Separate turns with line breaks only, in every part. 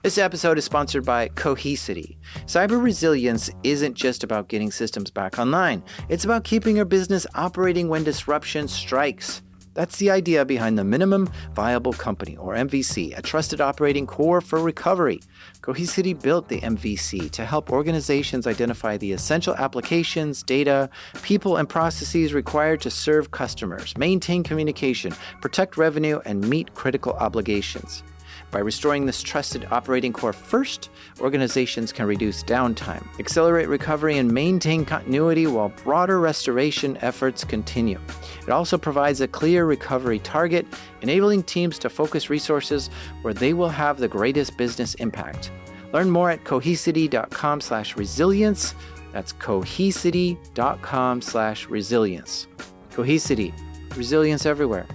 This episode is sponsored by Cohesity. Cyber resilience isn't just about getting systems back online. It's about keeping your business operating when disruption strikes. That's the idea behind the Minimum Viable Company, or MVC, a trusted operating core for recovery. Cohesity built the MVC to help organizations identify the essential applications, data, people, and processes required to serve customers, maintain communication, protect revenue, and meet critical obligations. By restoring this trusted operating core first, organizations can reduce downtime, accelerate recovery, and maintain continuity while broader restoration efforts continue. It also provides a clear recovery target, enabling teams to focus resources where they will have the greatest business impact. Learn more at cohesity.com/resilience. That's cohesity.com/resilience. Cohesity, resilience everywhere.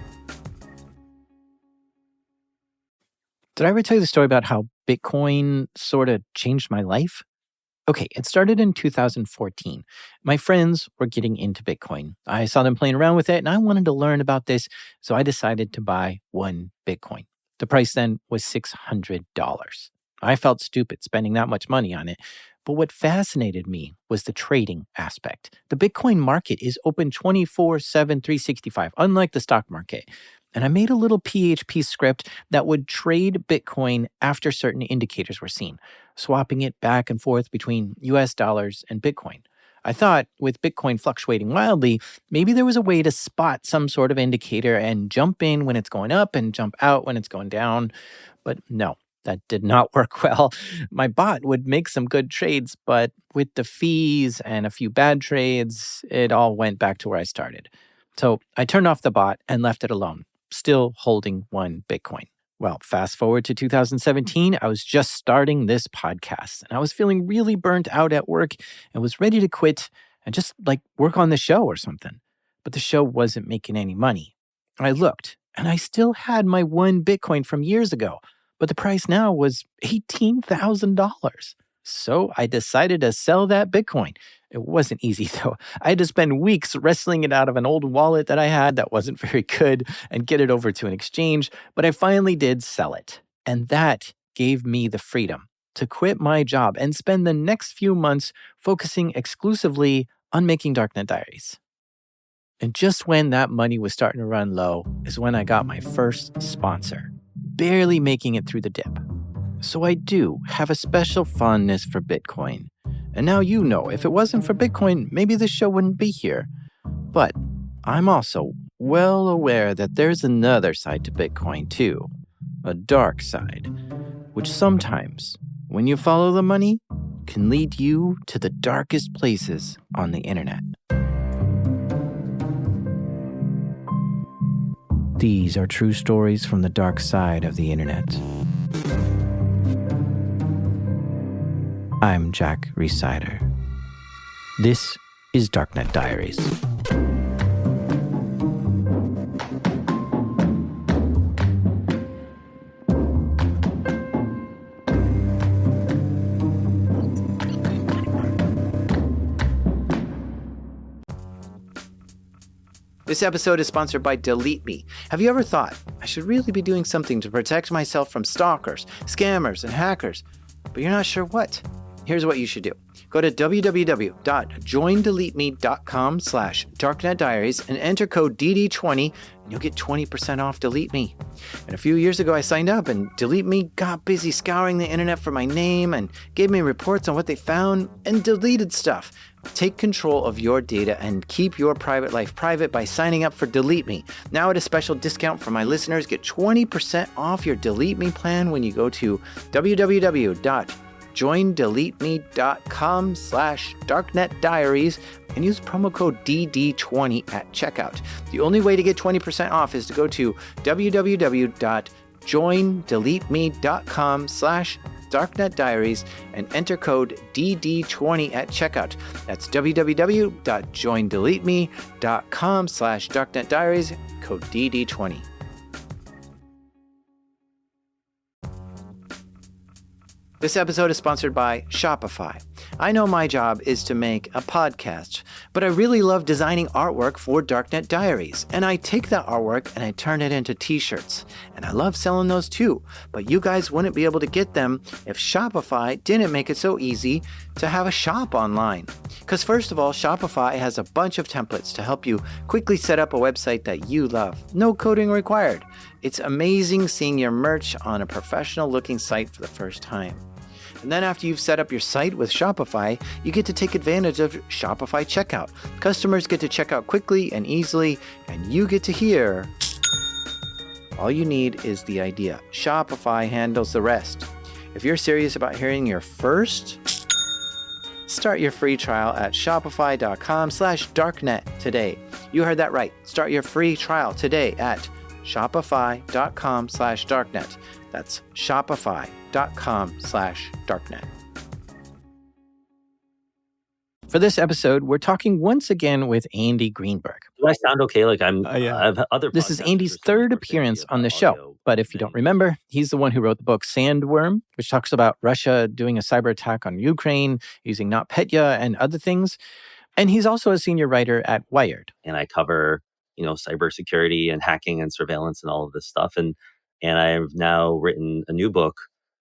Did I ever tell you the story about how Bitcoin sort of changed my life? Okay, it started in 2014. My friends were getting into Bitcoin. I saw them playing around with it, and I wanted to learn about this, so I decided to buy one Bitcoin. The price then was $600. I felt stupid spending that much money on it, but what fascinated me was the trading aspect. The Bitcoin market is open 24/7, 365, unlike the stock market. And I made a little PHP script that would trade Bitcoin after certain indicators were seen, swapping it back and forth between US dollars and Bitcoin. I thought with Bitcoin fluctuating wildly, maybe there was a way to spot some sort of indicator and jump in when it's going up and jump out when it's going down. But no, that did not work well. My bot would make some good trades, but with the fees and a few bad trades, it all went back to where I started. So I turned off the bot and left it alone, still holding one Bitcoin. Well, fast forward to 2017, I was just starting this podcast and I was feeling really burnt out at work and was ready to quit and just work on the show or something. But the show wasn't making any money. I looked and I still had my one Bitcoin from years ago, but the price now was $18,000. So I decided to sell that Bitcoin. It wasn't easy, though. I had to spend weeks wrestling it out of an old wallet that I had that wasn't very good and get it over to an exchange, but I finally did sell it. And that gave me the freedom to quit my job and spend the next few months focusing exclusively on making Darknet Diaries. And just when that money was starting to run low is when I got my first sponsor, barely making it through the dip. So I do have a special fondness for Bitcoin. And now you know, if it wasn't for Bitcoin, maybe this show wouldn't be here. But I'm also well aware that there's another side to Bitcoin too, a dark side, which sometimes, when you follow the money, can lead you to the darkest places on the internet. These are true stories from the dark side of the internet. I'm Jack Resider. This is Darknet Diaries. This episode is sponsored by Delete Me. Have you ever thought, I should really be doing something to protect myself from stalkers, scammers, and hackers, but you're not sure what? Here's what you should do. Go to www.joindeleteme.com/darknetdiaries and enter code DD20 and you'll get 20% off Delete Me. And a few years ago, I signed up and Delete Me got busy scouring the internet for my name and gave me reports on what they found and deleted stuff. Take control of your data and keep your private life private by signing up for Delete Me. Now at a special discount for my listeners, get 20% off your Delete Me plan when you go to www.joindeleteme.com/darknetdiaries and use promo code DD20 at checkout. The only way to get 20% off is to go to www.joindeleteme.com/darknetdiaries and enter code DD20 at checkout. That's www.joindeleteme.com/darknetdiaries, code DD20. This episode is sponsored by Shopify. I know my job is to make a podcast, but I really love designing artwork for Darknet Diaries. And I take that artwork and I turn it into t-shirts. And I love selling those too. But you guys wouldn't be able to get them if Shopify didn't make it so easy to have a shop online. Because first of all, Shopify has a bunch of templates to help you quickly set up a website that you love. No coding required. It's amazing seeing your merch on a professional looking site for the first time. And then after you've set up your site with Shopify, you get to take advantage of Shopify checkout. Customers get to check out quickly and easily, and you get to hear. All you need is the idea. Shopify handles the rest. If you're serious about hearing your first, start your free trial at shopify.com/darknet today. You heard that right. Start your free trial today at shopify.com/darknet. That's shopify.com/darknet. For this episode, we're talking once again with Andy Greenberg.
Do I sound okay? Like I have other.
This is Andy's third appearance on the show. But if you don't remember, he's the one who wrote the book Sandworm, which talks about Russia doing a cyber attack on Ukraine using NotPetya and other things. And he's also a senior writer at Wired.
And I cover, cybersecurity and hacking and surveillance and all of this stuff. And I've now written a new book,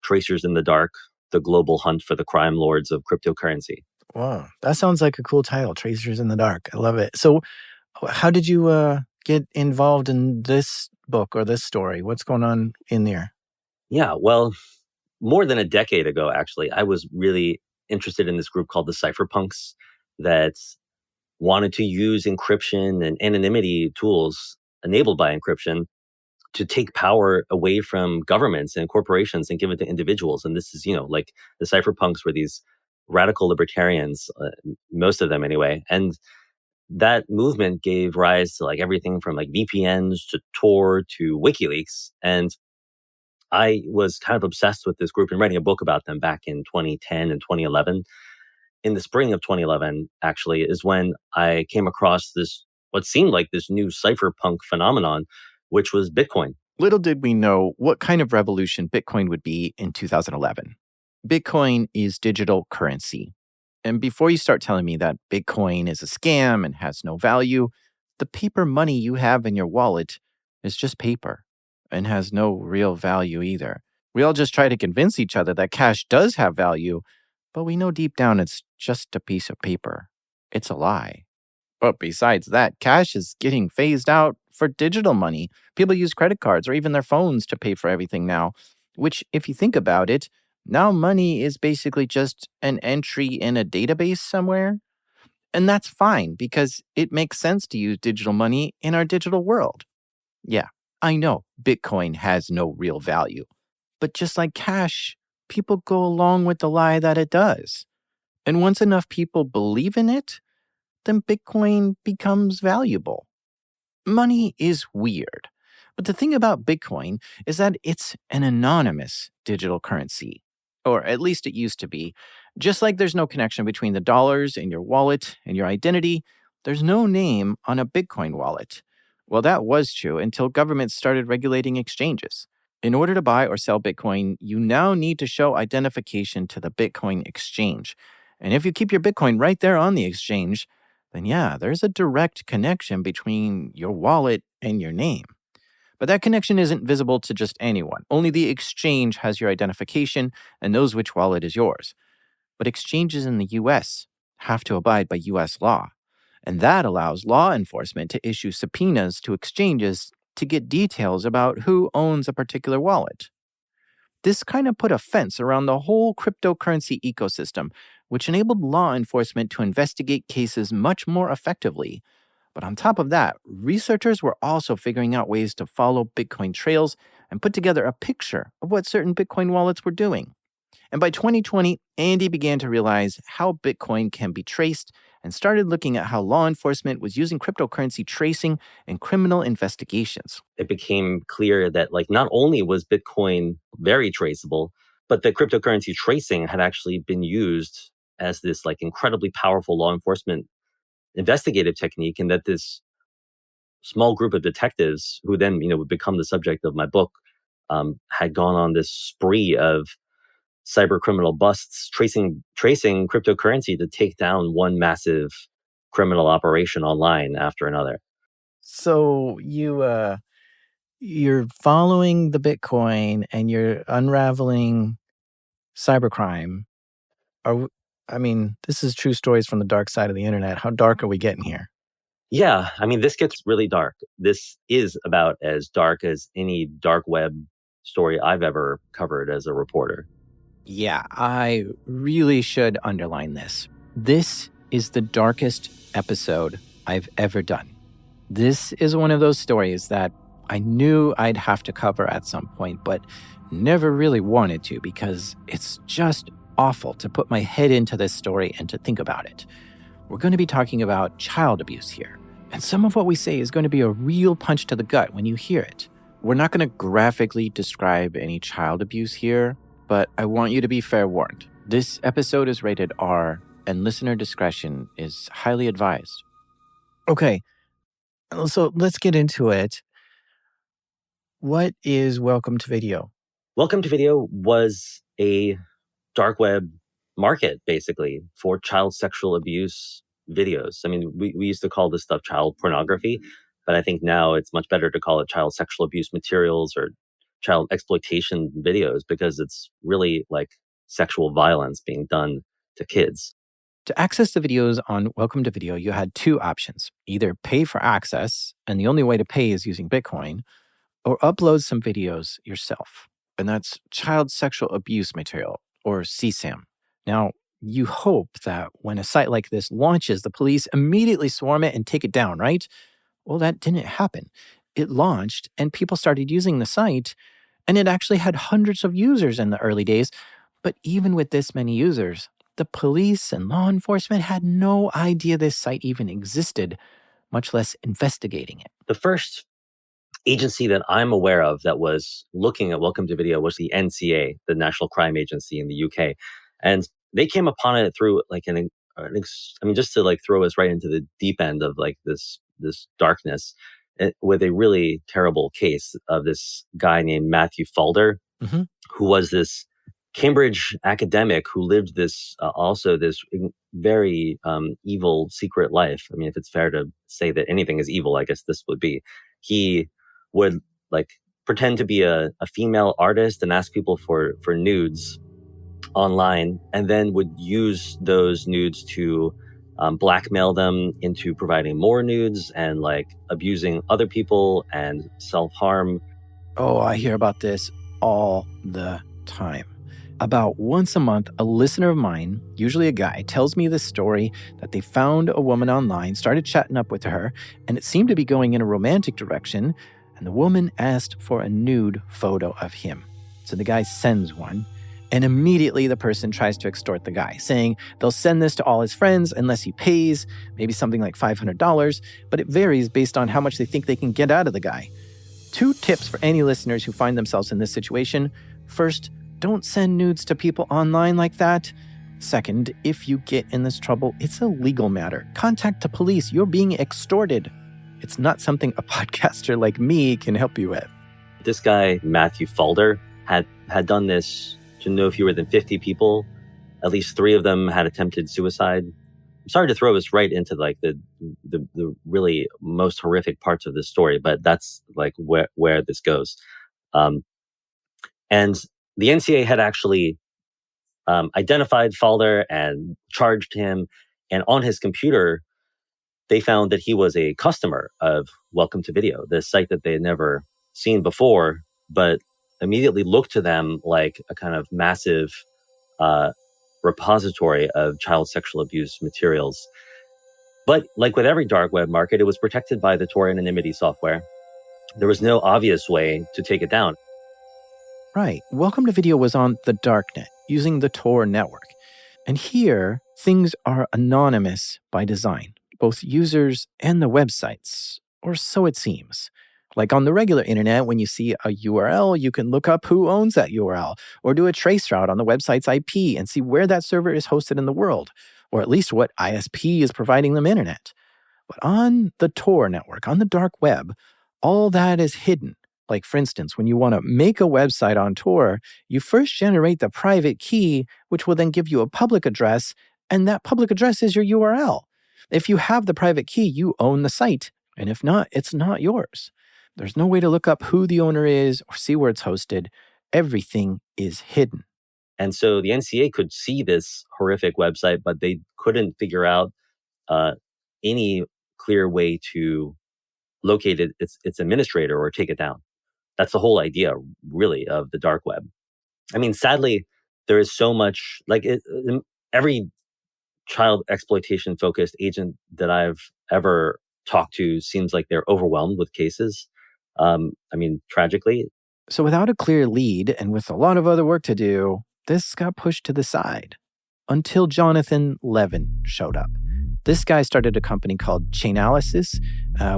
Tracers in the Dark, The Global Hunt for the Crime Lords of Cryptocurrency.
Wow, that sounds like a cool title, Tracers in the Dark. I love it. So how did you get involved in this book or this story? What's going on in there?
Yeah, well, more than a decade ago, actually, I was really interested in this group called the cypherpunks that wanted to use encryption and anonymity tools enabled by encryption to take power away from governments and corporations and give it to individuals. And this is, like the cypherpunks were these radical libertarians, most of them anyway. And that movement gave rise to like everything from like VPNs to Tor to WikiLeaks. And I was kind of obsessed with this group and writing a book about them back in 2010 and 2011. In the spring of 2011, actually, is when I came across this, what seemed like this new cypherpunk phenomenon, which was Bitcoin.
Little did we know what kind of revolution Bitcoin would be in 2011. Bitcoin is digital currency. And before you start telling me that Bitcoin is a scam and has no value, the paper money you have in your wallet is just paper and has no real value either. We all just try to convince each other that cash does have value, but we know deep down it's just a piece of paper. It's a lie. But besides that, cash is getting phased out for digital money. People use credit cards or even their phones to pay for everything now, which, if you think about it, now money is basically just an entry in a database somewhere. And that's fine because it makes sense to use digital money in our digital world. Yeah, I know Bitcoin has no real value. But just like cash, people go along with the lie that it does. And once enough people believe in it, then Bitcoin becomes valuable. Money is weird. But the thing about Bitcoin is that it's an anonymous digital currency. Or at least it used to be. Just like there's no connection between the dollars in your wallet and your identity, there's no name on a Bitcoin wallet. Well, that was true until governments started regulating exchanges. In order to buy or sell Bitcoin, you now need to show identification to the Bitcoin exchange. And if you keep your Bitcoin right there on the exchange, then yeah, there's a direct connection between your wallet and your name. But that connection isn't visible to just anyone. Only the exchange has your identification and knows which wallet is yours. But exchanges in the US have to abide by US law. And that allows law enforcement to issue subpoenas to exchanges to get details about who owns a particular wallet. This kind of put a fence around the whole cryptocurrency ecosystem, which enabled law enforcement to investigate cases much more effectively. But on top of that, researchers were also figuring out ways to follow Bitcoin trails and put together a picture of what certain Bitcoin wallets were doing. And by 2020, Andy began to realize how Bitcoin can be traced and started looking at how law enforcement was using cryptocurrency tracing in criminal investigations.
It became clear that not only was Bitcoin very traceable, but that cryptocurrency tracing had actually been used as this incredibly powerful law enforcement investigative technique, and that this small group of detectives who then would become the subject of my book had gone on this spree of cyber criminal busts tracing cryptocurrency to take down one massive criminal operation online after another.
So you're following the Bitcoin and you're unraveling cybercrime. I mean, this is true stories from the dark side of the internet. How dark are we getting here?
Yeah, I mean, this gets really dark. This is about as dark as any dark web story I've ever covered as a reporter.
Yeah, I really should underline this. This is the darkest episode I've ever done. This is one of those stories that I knew I'd have to cover at some point, but never really wanted to because it's just awful to put my head into this story and to think about it. We're going to be talking about child abuse here, and some of what we say is going to be a real punch to the gut when you hear it. We're not going to graphically describe any child abuse here, but I want you to be fair warned. This episode is rated R, and listener discretion is highly advised. Okay, so let's get into it. What is Welcome to Video?
Welcome to Video was a dark web market, basically, for child sexual abuse videos. I mean, we used to call this stuff child pornography, but I think now it's much better to call it child sexual abuse materials or child exploitation videos because it's really like sexual violence being done to kids.
To access the videos on Welcome to Video, you had two options. Either pay for access, and the only way to pay is using Bitcoin, or upload some videos yourself. And that's child sexual abuse material, or CSAM. Now, you hope that when a site like this launches, the police immediately swarm it and take it down, right? Well, that didn't happen. It launched, and people started using the site, and it actually had hundreds of users in the early days. But even with this many users, the police and law enforcement had no idea this site even existed, much less investigating it.
The first agency that I'm aware of that was looking at Welcome to Video was the NCA, the National Crime Agency in the UK. And they came upon it through like just to like throw us right into the deep end of like this darkness with a really terrible case of this guy named Matthew Falder, who was this Cambridge academic who lived this very evil secret life. I mean, if it's fair to say that anything is evil, I guess this would be. He would like pretend to be a female artist and ask people for nudes online, and then would use those nudes to blackmail them into providing more nudes and like abusing other people and self-harm.
Oh, I hear about this all the time. About once a month, a listener of mine, usually a guy, tells me this story that they found a woman online, started chatting up with her, and it seemed to be going in a romantic direction, and the woman asked for a nude photo of him. So the guy sends one, and immediately the person tries to extort the guy, saying they'll send this to all his friends unless he pays, maybe something like $500, but it varies based on how much they think they can get out of the guy. 2 tips for any listeners who find themselves in this situation. First, don't send nudes to people online like that. Second, if you get in this trouble, it's a legal matter. Contact the police. You're being extorted. It's not something a podcaster like me can help you with.
This guy, Matthew Falder, had done this to no fewer than 50 people. At least 3 of them had attempted suicide. I'm sorry to throw us right into like the really most horrific parts of this story, but that's like where this goes. And the NCA had actually identified Falder and charged him. And on his computer, they found that he was a customer of Welcome to Video, the site that they had never seen before, but immediately looked to them like a kind of massive repository of child sexual abuse materials. But like with every dark web market, it was protected by the Tor anonymity software. There was no obvious way to take it down.
Right. Welcome to Video was on the darknet using the Tor network. And here, things are anonymous by design, both users and the websites, or so it seems. Like on the regular internet, when you see a URL, you can look up who owns that URL, or do a trace route on the website's IP and see where that server is hosted in the world, or at least what ISP is providing them internet. But on the Tor network, on the dark web, all that is hidden. Like, for instance, when you want to make a website on Tor, you first generate the private key, which will then give you a public address, and that public address is your URL. If you have the private key, you own the site, and if not, it's not yours. There's no way to look up who the owner is or see where it's hosted. Everything is hidden.
And so the NCA could see this horrific website, but they couldn't figure out any clear way to locate its administrator or take it down. That's the whole idea, really, of the dark web. I mean, sadly, there is so much, every child exploitation focused agent that I've ever talked to seems like they're overwhelmed with cases. Tragically.
So without a clear lead and with a lot of other work to do, this got pushed to the side until Jonathan Levin showed up. This guy started a company called Chainalysis,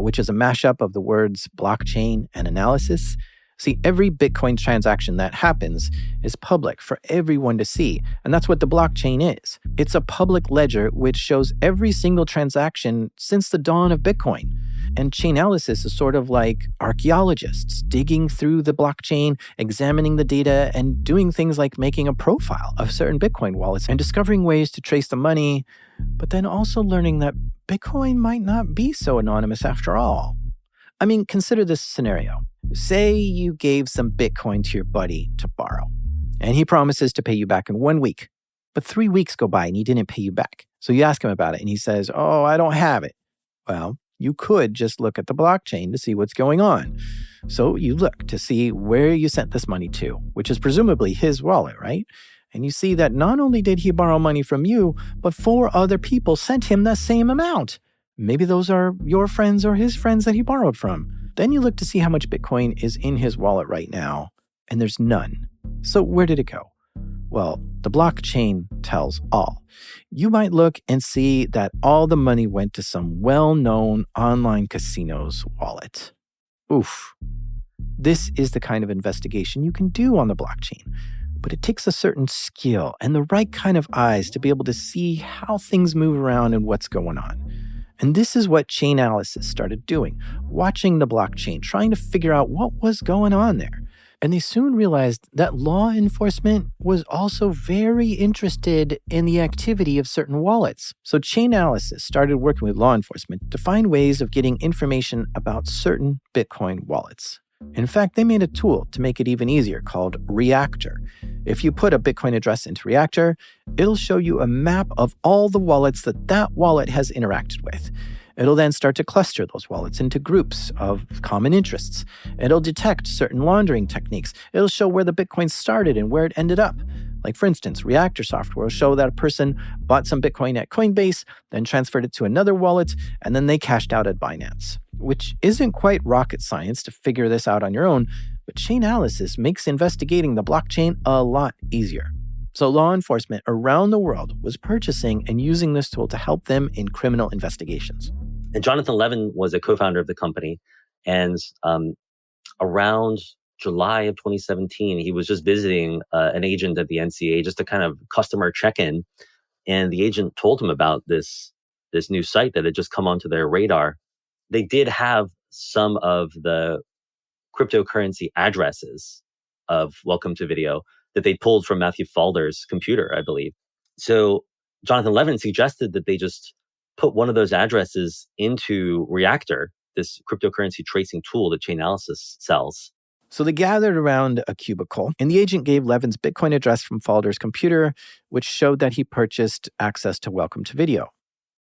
which is a mashup of the words blockchain and analysis. See, every Bitcoin transaction that happens is public for everyone to see, and that's what the blockchain is. It's a public ledger which shows every single transaction since the dawn of Bitcoin. And Chainalysis is sort of like archaeologists digging through the blockchain, examining the data, and doing things like making a profile of certain Bitcoin wallets and discovering ways to trace the money, but then also learning that Bitcoin might not be so anonymous after all. I mean, consider this scenario. Say you gave some Bitcoin to your buddy to borrow, and he promises to pay you back in 1 week. But 3 weeks go by and he didn't pay you back. So you ask him about it and he says, "Oh, I don't have it." Well, you could just look at the blockchain to see what's going on. So you look to see where you sent this money to, which is presumably his wallet, right? And you see that not only did he borrow money from you, but 4 other people sent him the same amount. Maybe those are your friends or his friends that he borrowed from. Then you look to see how much Bitcoin is in his wallet right now, and there's none. So where did it go? Well, the blockchain tells all. You might look and see that all the money went to some well-known online casino's wallet. Oof. This is the kind of investigation you can do on the blockchain, but it takes a certain skill and the right kind of eyes to be able to see how things move around and what's going on. And this is what Chainalysis started doing, watching the blockchain, trying to figure out what was going on there. And they soon realized that law enforcement was also very interested in the activity of certain wallets. So Chainalysis started working with law enforcement to find ways of getting information about certain Bitcoin wallets. In fact, they made a tool to make it even easier called Reactor. If you put a Bitcoin address into Reactor, it'll show you a map of all the wallets that wallet has interacted with. It'll then start to cluster those wallets into groups of common interests. It'll detect certain laundering techniques. It'll show where the Bitcoin started and where it ended up. Like, for instance, Reactor software will show that a person bought some Bitcoin at Coinbase, then transferred it to another wallet, and then they cashed out at Binance. Which isn't quite rocket science to figure this out on your own, but Chainalysis makes investigating the blockchain a lot easier. So law enforcement around the world was purchasing and using this tool to help them in criminal investigations.
And Jonathan Levin was a co-founder of the company. And around July of 2017, he was just visiting an agent at the NCA, just a kind of customer check-in. And the agent told him about this new site that had just come onto their radar. They did have some of the cryptocurrency addresses of Welcome to Video that they pulled from Matthew Falder's computer, I believe. So Jonathan Levin suggested that they just put one of those addresses into Reactor, this cryptocurrency tracing tool that Chainalysis sells.
So they gathered around a cubicle, and the agent gave Levin's Bitcoin address from Falder's computer, which showed that he purchased access to Welcome to Video.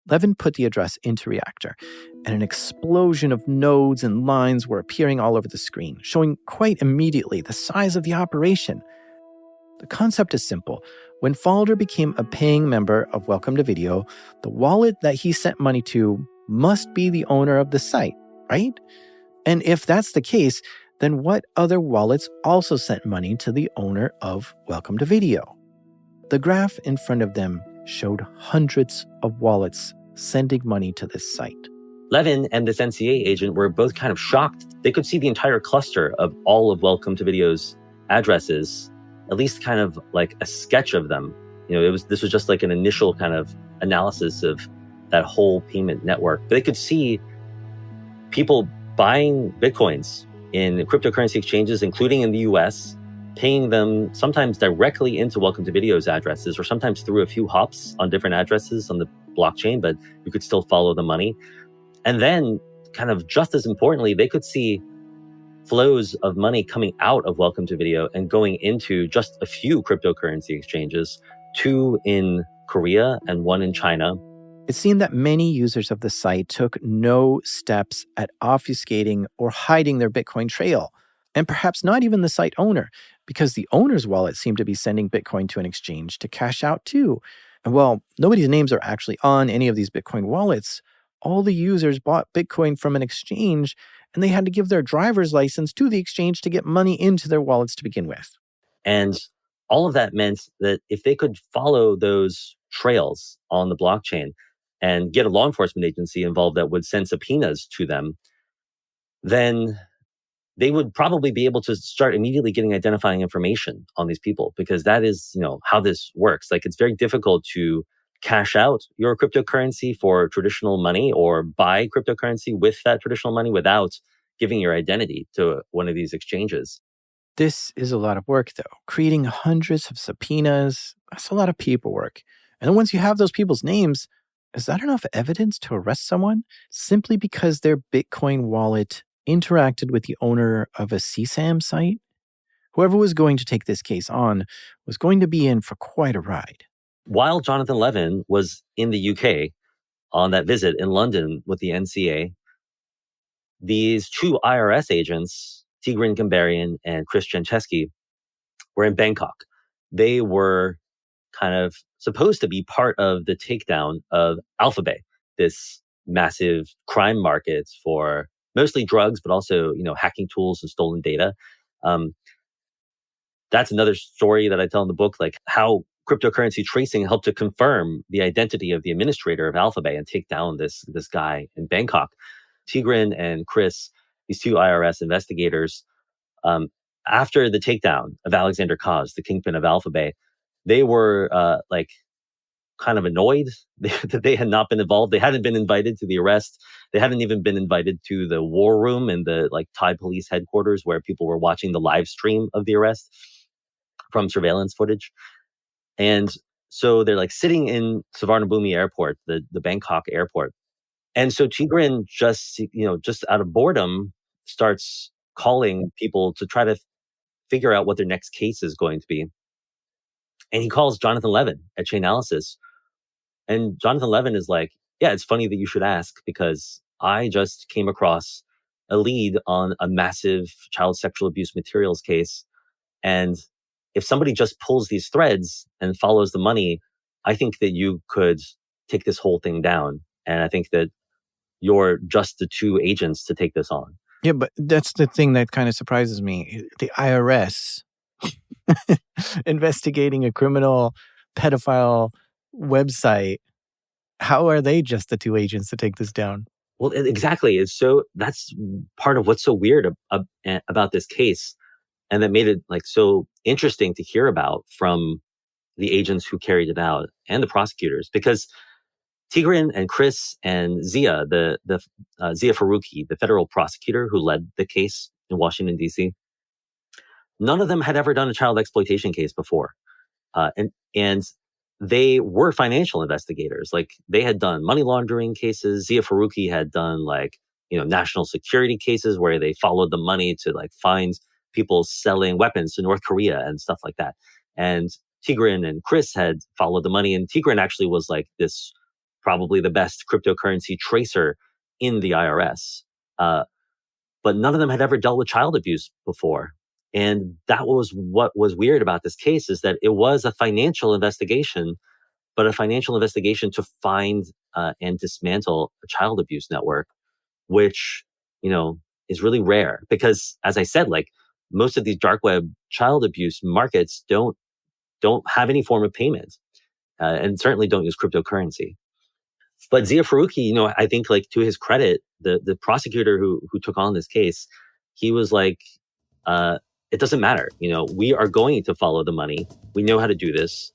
Levin put the address into Reactor, and an explosion of nodes and lines were appearing all over the screen, showing quite immediately the size of the operation. The concept is simple. When Falder became a paying member of Welcome to Video, the wallet that he sent money to must be the owner of the site, right? And if that's the case, then what other wallets also sent money to the owner of Welcome to Video? The graph in front of them showed hundreds of wallets sending money to this site.
Levin and this NCA agent were both kind of shocked. They could see the entire cluster of all of Welcome to Video's addresses, at least kind of like a sketch of them. This was just like an initial kind of analysis of that whole payment network. But they could see people buying Bitcoins in cryptocurrency exchanges, including in the US, paying them sometimes directly into Welcome to Video's addresses, or sometimes through a few hops on different addresses on the blockchain, but you could still follow the money. And then, kind of just as importantly, they could see flows of money coming out of Welcome to Video and going into just a few cryptocurrency exchanges, 2 in Korea and 1 in China.
It seemed that many users of the site took no steps at obfuscating or hiding their Bitcoin trail, and perhaps not even the site owner, because the owner's wallet seemed to be sending Bitcoin to an exchange to cash out too. And while nobody's names are actually on any of these Bitcoin wallets, all the users bought Bitcoin from an exchange, and they had to give their driver's license to the exchange to get money into their wallets to begin with.
And all of that meant that if they could follow those trails on the blockchain and get a law enforcement agency involved that would send subpoenas to them, then they would probably be able to start immediately getting identifying information on these people, because that is, how this works. Like, it's very difficult to cash out your cryptocurrency for traditional money or buy cryptocurrency with that traditional money without giving your identity to one of these exchanges.
This is a lot of work, though. Creating hundreds of subpoenas, that's a lot of paperwork. And then once you have those people's names, is that enough evidence to arrest someone simply because their Bitcoin wallet interacted with the owner of a CSAM site? Whoever was going to take this case on was going to be in for quite a ride.
While Jonathan Levin was in the UK on that visit in London with the NCA, these 2 IRS agents, Tigran Gambarian and Chris Jancheski, were in Bangkok. They were kind of supposed to be part of the takedown of Alphabet, this massive crime market for mostly drugs, but also, hacking tools and stolen data. That's another story that I tell in the book, like how cryptocurrency tracing helped to confirm the identity of the administrator of Alphabet and take down this guy in Bangkok. Tigran and Chris, these 2 IRS investigators, after the takedown of Alexander Kaz, the kingpin of Alphabet, they were kind of annoyed that they had not been involved. They hadn't been invited to the arrest. They hadn't even been invited to the war room in the Thai police headquarters where people were watching the live stream of the arrest from surveillance footage. And so they're sitting in Suvarnabhumi airport, the Bangkok airport. And so Tigran just out of boredom starts calling people to try to figure out what their next case is going to be. And he calls Jonathan Levin at Chainalysis. And Jonathan Levin is like, yeah, it's funny that you should ask, because I just came across a lead on a massive child sexual abuse materials case. And if somebody just pulls these threads and follows the money, I think that you could take this whole thing down. And I think that you're just the 2 agents to take this on.
Yeah, but that's the thing that kind of surprises me. The IRS investigating a criminal pedophile website. How are they just the 2 agents to take this down?
Well, exactly. That's part of what's so weird about this case, and that made it so interesting to hear about from the agents who carried it out and the prosecutors, because Tigran and Chris and Zia, Zia Faruqi, the federal prosecutor who led the case in Washington, D.C., none of them had ever done a child exploitation case before. And they were financial investigators. They had done money laundering cases. Zia Faruqi had done national security cases where they followed the money to find people selling weapons to North Korea and stuff like that. And Tigran and Chris had followed the money. And Tigran actually was this, probably the best cryptocurrency tracer in the IRS. But none of them had ever dealt with child abuse before. And that was what was weird about this case, is that it was a financial investigation, but a financial investigation to find and dismantle a child abuse network, which, is really rare. Because, as I said, most of these dark web child abuse markets don't have any form of payment, and certainly don't use cryptocurrency. But Zia Faruqi, I think to his credit, the prosecutor who took on this case, he was it doesn't matter. We are going to follow the money. We know how to do this.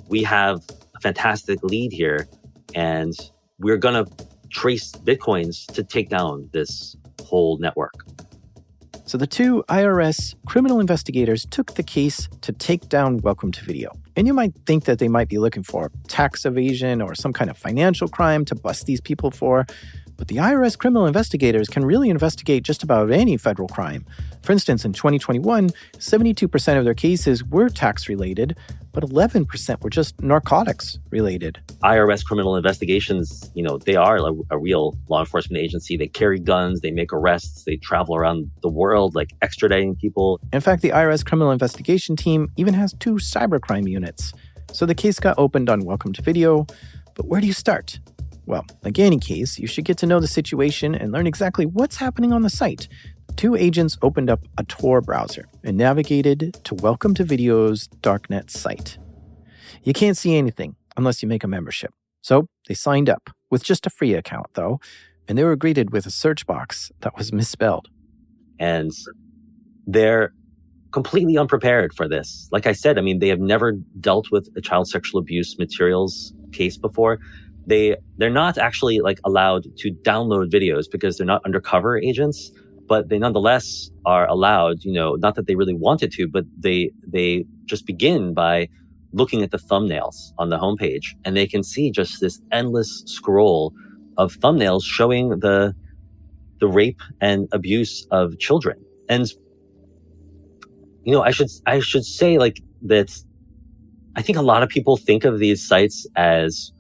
We have a fantastic lead here, and we're going to trace Bitcoins to take down this whole network.
So the two IRS criminal investigators took the case to take down Welcome to Video. And you might think that they might be looking for tax evasion or some kind of financial crime to bust these people for. But the IRS criminal investigators can really investigate just about any federal crime. For instance, in 2021, 72% of their cases were tax-related, but 11% were just narcotics-related.
IRS criminal investigations, they are a real law enforcement agency. They carry guns, they make arrests, they travel around the world, like extraditing people.
In fact, the IRS criminal investigation team even has 2 cybercrime units. So the case got opened on Welcome to Video. But where do you start? Well, like any case, you should get to know the situation and learn exactly what's happening on the site. 2 agents opened up a Tor browser and navigated to Welcome to Video's darknet site. You can't see anything unless you make a membership. So they signed up with just a free account, though, and they were greeted with a search box that was misspelled.
And they're completely unprepared for this. Like I said, they have never dealt with a child sexual abuse materials case before. They're not actually allowed to download videos because they're not undercover agents, but they nonetheless are allowed, not that they really wanted to, but they just begin by looking at the thumbnails on the homepage, and they can see just this endless scroll of thumbnails showing the rape and abuse of children. And I should say that I think a lot of people think of these sites as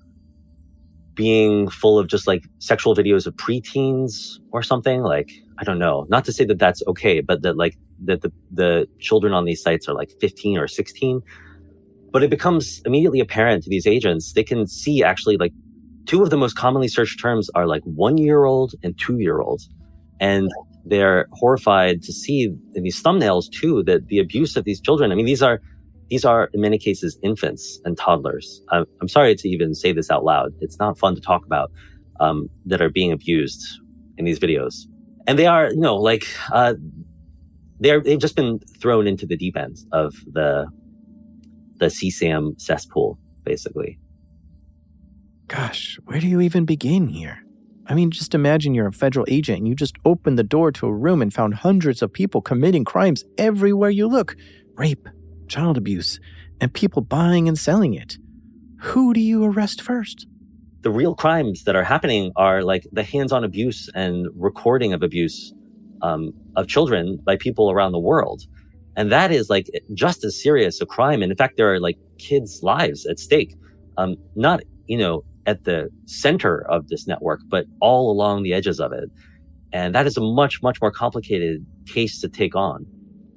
being full of just sexual videos of preteens or something. I don't know, not to say that that's okay, but that the children on these sites are 15 or 16. But it becomes immediately apparent to these agents, they can see actually 2 of the most commonly searched terms are 1-year-old and 2-year-old. And they're horrified to see in these thumbnails too, that the abuse of these children, these are in many cases infants and toddlers. I'm sorry to even say this out loud. It's not fun to talk about, that are being abused in these videos. And they are, they've just been thrown into the deep end of the CSAM cesspool, basically.
Gosh, where do you even begin here? Just imagine you're a federal agent and you just opened the door to a room and found hundreds of people committing crimes everywhere you look. Rape, child abuse, and people buying and selling it. Who do you arrest first?
The real crimes that are happening are the hands-on abuse and recording of abuse of children by people around the world. And that is just as serious a crime. And in fact, there are kids' lives at stake, not, at the center of this network, but all along the edges of it. And that is a much, much more complicated case to take on.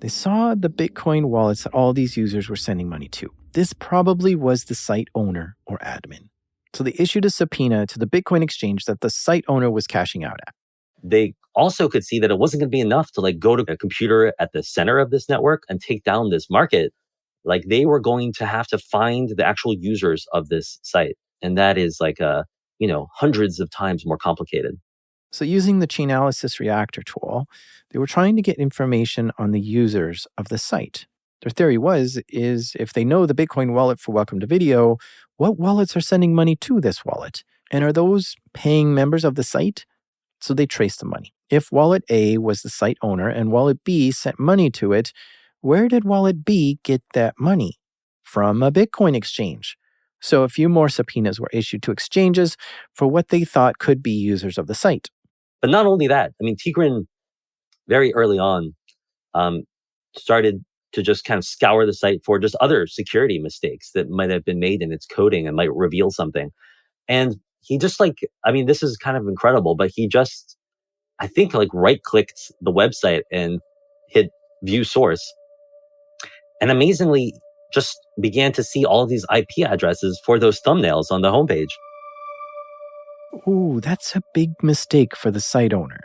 They saw the Bitcoin wallets that all these users were sending money to. This probably was the site owner or admin. So they issued a subpoena to the Bitcoin exchange that the site owner was cashing out at.
They also could see that it wasn't going to be enough to go to a computer at the center of this network and take down this market. They were going to have to find the actual users of this site. And that is hundreds of times more complicated.
So using the Chainalysis Reactor tool, they were trying to get information on the users of the site. Their theory is if they know the Bitcoin wallet for Welcome to Video, what wallets are sending money to this wallet? And are those paying members of the site? So they traced the money. If wallet A was the site owner and wallet B sent money to it, where did wallet B get that money? From a Bitcoin exchange. So a few more subpoenas were issued to exchanges for what they thought could be users of the site.
But not only that, Tigran very early on started to just kind of scour the site for just other security mistakes that might have been made in its coding and might reveal something. And he just this is kind of incredible, but he just, I think right-clicked the website and hit view source. And amazingly, just began to see all of these IP addresses for those thumbnails on the homepage.
Ooh, that's a big mistake for the site owner.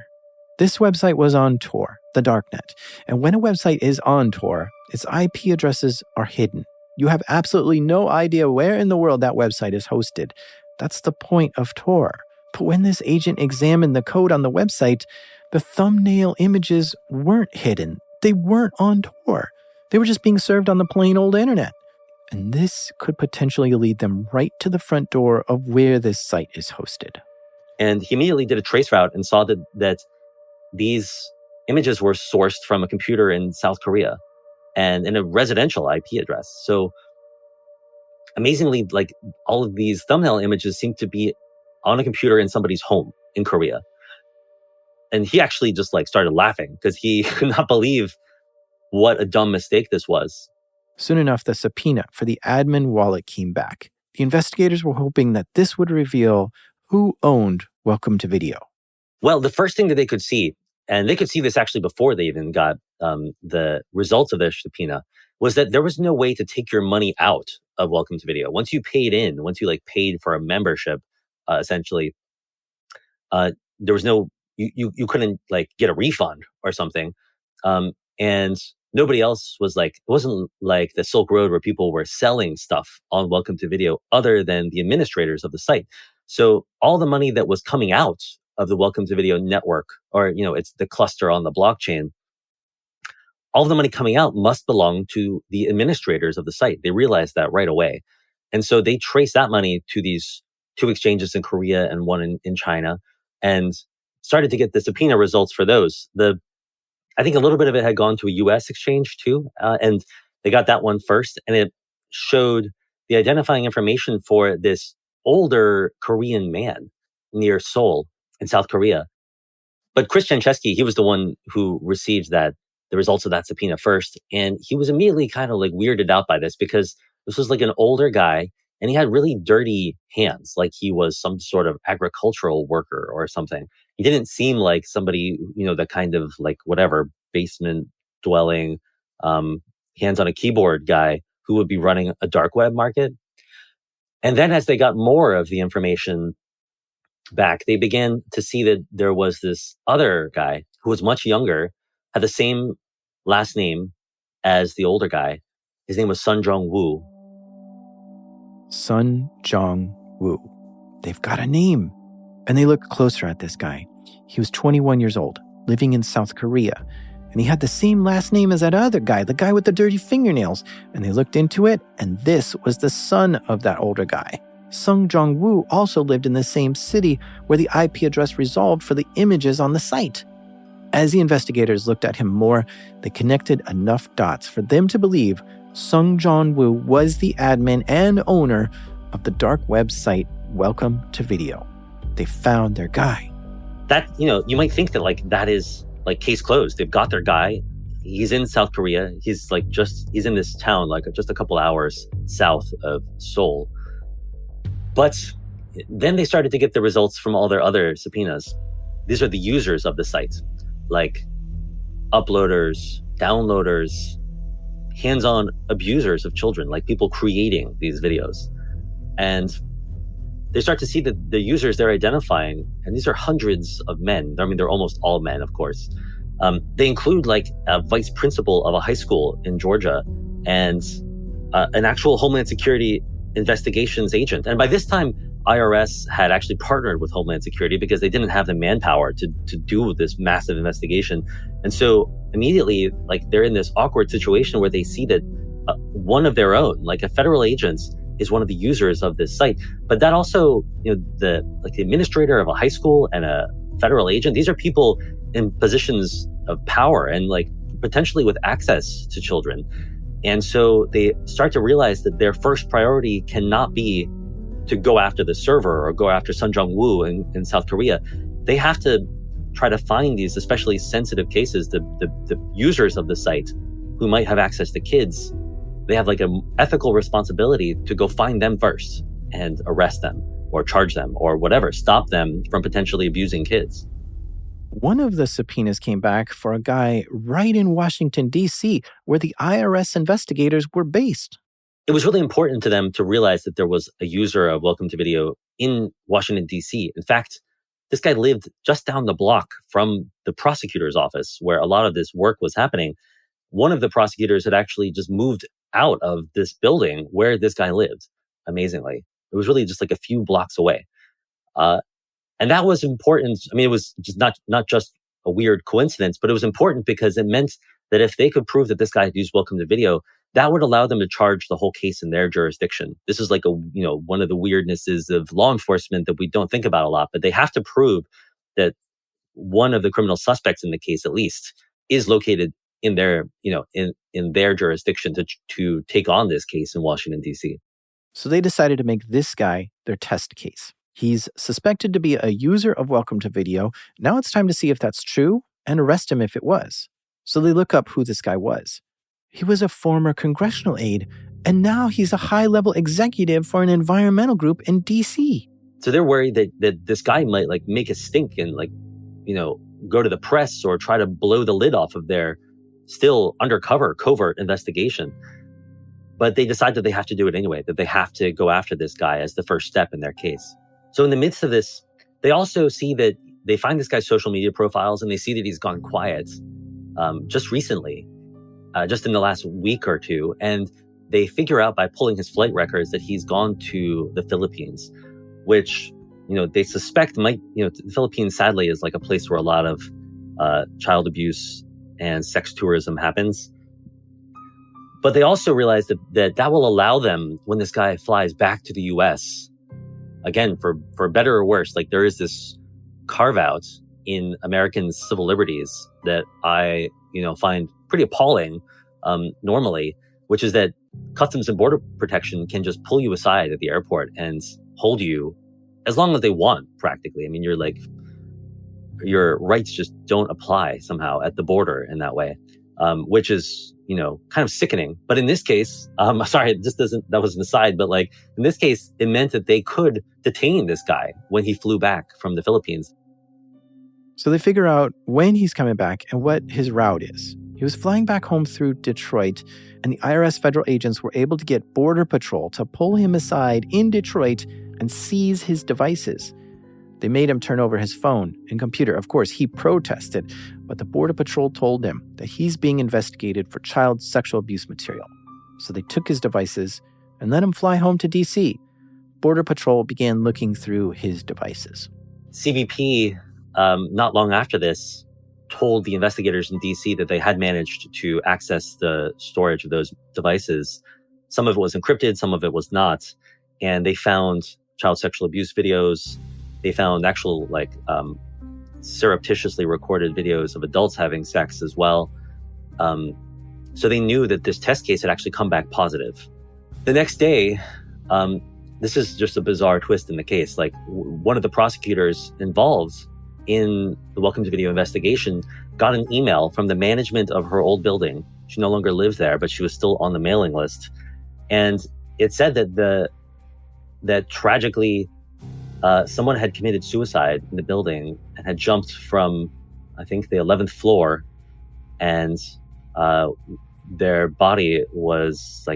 This website was on Tor, the darknet. And when a website is on Tor, its IP addresses are hidden. You have absolutely no idea where in the world that website is hosted. That's the point of Tor. But when this agent examined the code on the website, the thumbnail images weren't hidden. They weren't on Tor. They were just being served on the plain old internet. And this could potentially lead them right to the front door of where this site is hosted.
And he immediately did a trace route and saw that these images were sourced from a computer in South Korea and in a residential IP address. So amazingly, like all of these thumbnail images seem to be on a computer in somebody's home in Korea. And he actually just like started laughing because he could not believe what a dumb mistake this was.
Soon enough, the subpoena for the admin wallet came back. The investigators were hoping that this would reveal who owned Welcome to Video.
Well, the first thing that they could see, and they could see this actually before they even got the results of their subpoena, was that there was no way to take your money out of Welcome to Video. Once you paid in, once you like paid for a membership, essentially, there was no, you couldn't like get a refund or something. And nobody else was like, it wasn't like the Silk Road where people were selling stuff on Welcome to Video other than the administrators of the site. So all the money that was coming out of the Welcome to Video network, or, it's the cluster on the blockchain, all of the money coming out must belong to the administrators of the site. They realized that right away. And so they traced that money to these two exchanges in Korea and one in China, and started to get the subpoena results for those. I think a little bit of it had gone to a US exchange too, and they got that one first, and it showed the identifying information for this older Korean man near Seoul in South Korea. But Chris Jancheski, he was the one who received the results of that subpoena first, and he was immediately kind of like weirded out by this because this was like an older guy, and he had really dirty hands, like he was some sort of agricultural worker or something. He didn't seem like somebody, the kind of like whatever basement dwelling, hands on a keyboard guy who would be running a dark web market. And then as they got more of the information back, they began to see that there was this other guy who was much younger, had the same last name as the older guy. His name was Sun Jong-woo.
Sun Jong-woo. They've got a name. And they looked closer at this guy. He was 21 years old, living in South Korea. And he had the same last name as that other guy, the guy with the dirty fingernails. And they looked into it, and this was the son of that older guy. Sun Jong-woo also lived in the same city where the IP address resolved for the images on the site. As the investigators looked at him more, they connected enough dots for them to believe Sun Jong-woo was the admin and owner of the dark web site Welcome to Video. They found their guy.
That, you might think that like that is like case closed. They've got their guy. He's in South Korea. He's in this town, like just a couple hours south of Seoul. But then they started to get the results from all their other subpoenas. These are the users of the site, like uploaders, downloaders, hands-on abusers of children, like people creating these videos. And they start to see that the users they're identifying, and these are hundreds of men. I mean, they're almost all men, of course. They include like a vice principal of a high school in Georgia and an actual Homeland Security investigations agent. And by this time, IRS had actually partnered with Homeland Security because they didn't have the manpower to do this massive investigation. And so immediately, like they're in this awkward situation where they see that one of their own, like a federal agent, is one of the users of this site. But that also, the administrator of a high school and a federal agent, these are people in positions of power and like potentially with access to children. And so they start to realize that their first priority cannot be to go after the server or go after Sun Jong-woo in South Korea. They have to try to find these especially sensitive cases, the users of the site who might have access to kids. They have like an ethical responsibility to go find them first and arrest them or charge them or whatever, stop them from potentially abusing kids.
One of the subpoenas came back for a guy right in Washington, D.C., where the IRS investigators were based.
It was really important to them to realize that there was a user of Welcome to Video in Washington, D.C. In fact, this guy lived just down the block from the prosecutor's office where a lot of this work was happening. One of the prosecutors had actually just moved out of this building where this guy lived, amazingly. It was really just like a few blocks away. And that was important. I mean, it was just not just a weird coincidence, but it was important because it meant that if they could prove that this guy had used Welcome to Video, that would allow them to charge the whole case in their jurisdiction. This is like one of the weirdnesses of law enforcement that we don't think about a lot, but they have to prove that one of the criminal suspects in the case, at least, is located in their, in their jurisdiction to take on this case in Washington, D.C.
So they decided to make this guy their test case. He's suspected to be a user of Welcome to Video. Now it's time to see if that's true and arrest him if it was. So they look up who this guy was. He was a former congressional aide, and now he's a high-level executive for an environmental group in D.C.
So they're worried that this guy might make a stink and go to the press or try to blow the lid off of their still undercover covert investigation. But they decide that they have to do it anyway, that they have to go after this guy as the first step in their case. So in the midst of this, they also see that they find this guy's social media profiles and they see that he's gone quiet just recently, just in the last week or two. And they figure out by pulling his flight records that he's gone to the Philippines, which, they suspect might, the Philippines sadly is a place where a lot of child abuse and sex tourism happens. But they also realize that will allow them, when this guy flies back to the US, again, for better or worse, there is this carve out in American civil liberties that I, find pretty appalling normally, which is that Customs and Border Protection can just pull you aside at the airport and hold you as long as they want, practically. I mean, your rights just don't apply somehow at the border in that way, which is, kind of sickening. But in this case, sorry, that was an aside, but in this case, it meant that they could detain this guy when he flew back from the Philippines.
So they figure out when he's coming back and what his route is. He was flying back home through Detroit, and the IRS federal agents were able to get Border Patrol to pull him aside in Detroit and seize his devices. They made him turn over his phone and computer. Of course, he protested, but the Border Patrol told him that he's being investigated for child sexual abuse material. So they took his devices and let him fly home to D.C. Border Patrol began looking through his devices.
CBP, not long after this, told the investigators in D.C. that they had managed to access the storage of those devices. Some of it was encrypted, some of it was not. And they found child sexual abuse videos. They found actual, surreptitiously recorded videos of adults having sex as well. So they knew that this test case had actually come back positive. The next day, this is just a bizarre twist in the case. One of the prosecutors involved in the Welcome to Video investigation got an email from the management of her old building. She no longer lives there, but she was still on the mailing list. And it said that tragically, someone had committed suicide in the building and had jumped from, I think, the 11th floor, and their body was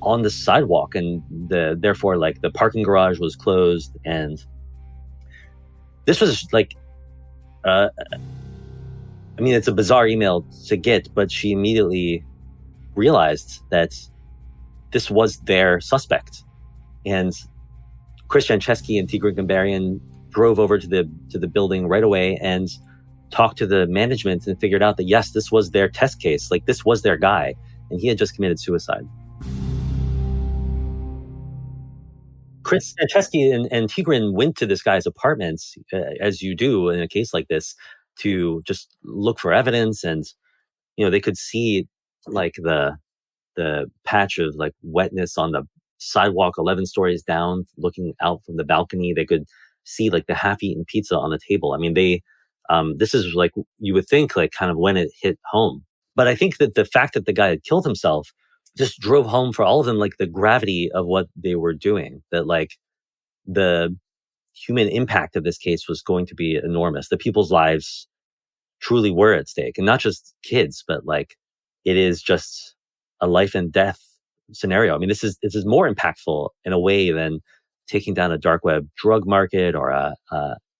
on the sidewalk, and therefore the parking garage was closed. And this was it's a bizarre email to get, but she immediately realized that this was their suspect. And Chris Franceschi and Tigran Gambarian drove over to the building right away and talked to the management and figured out that, yes, this was their test case. This was their guy, and he had just committed suicide. Chris Franceschi and Tigran went to this guy's apartments, as you do in a case like this, to just look for evidence. And, they could see the patch of wetness on the sidewalk 11 stories down, looking out from the balcony. They could see the half-eaten pizza on the table. I mean, this is you would think kind of when it hit home. But I think that the fact that the guy had killed himself just drove home for all of them the gravity of what they were doing, that the human impact of this case was going to be enormous. The people's lives truly were at stake, and not just kids, but it is just a life and death scenario. I mean, this is more impactful in a way than taking down a dark web drug market or a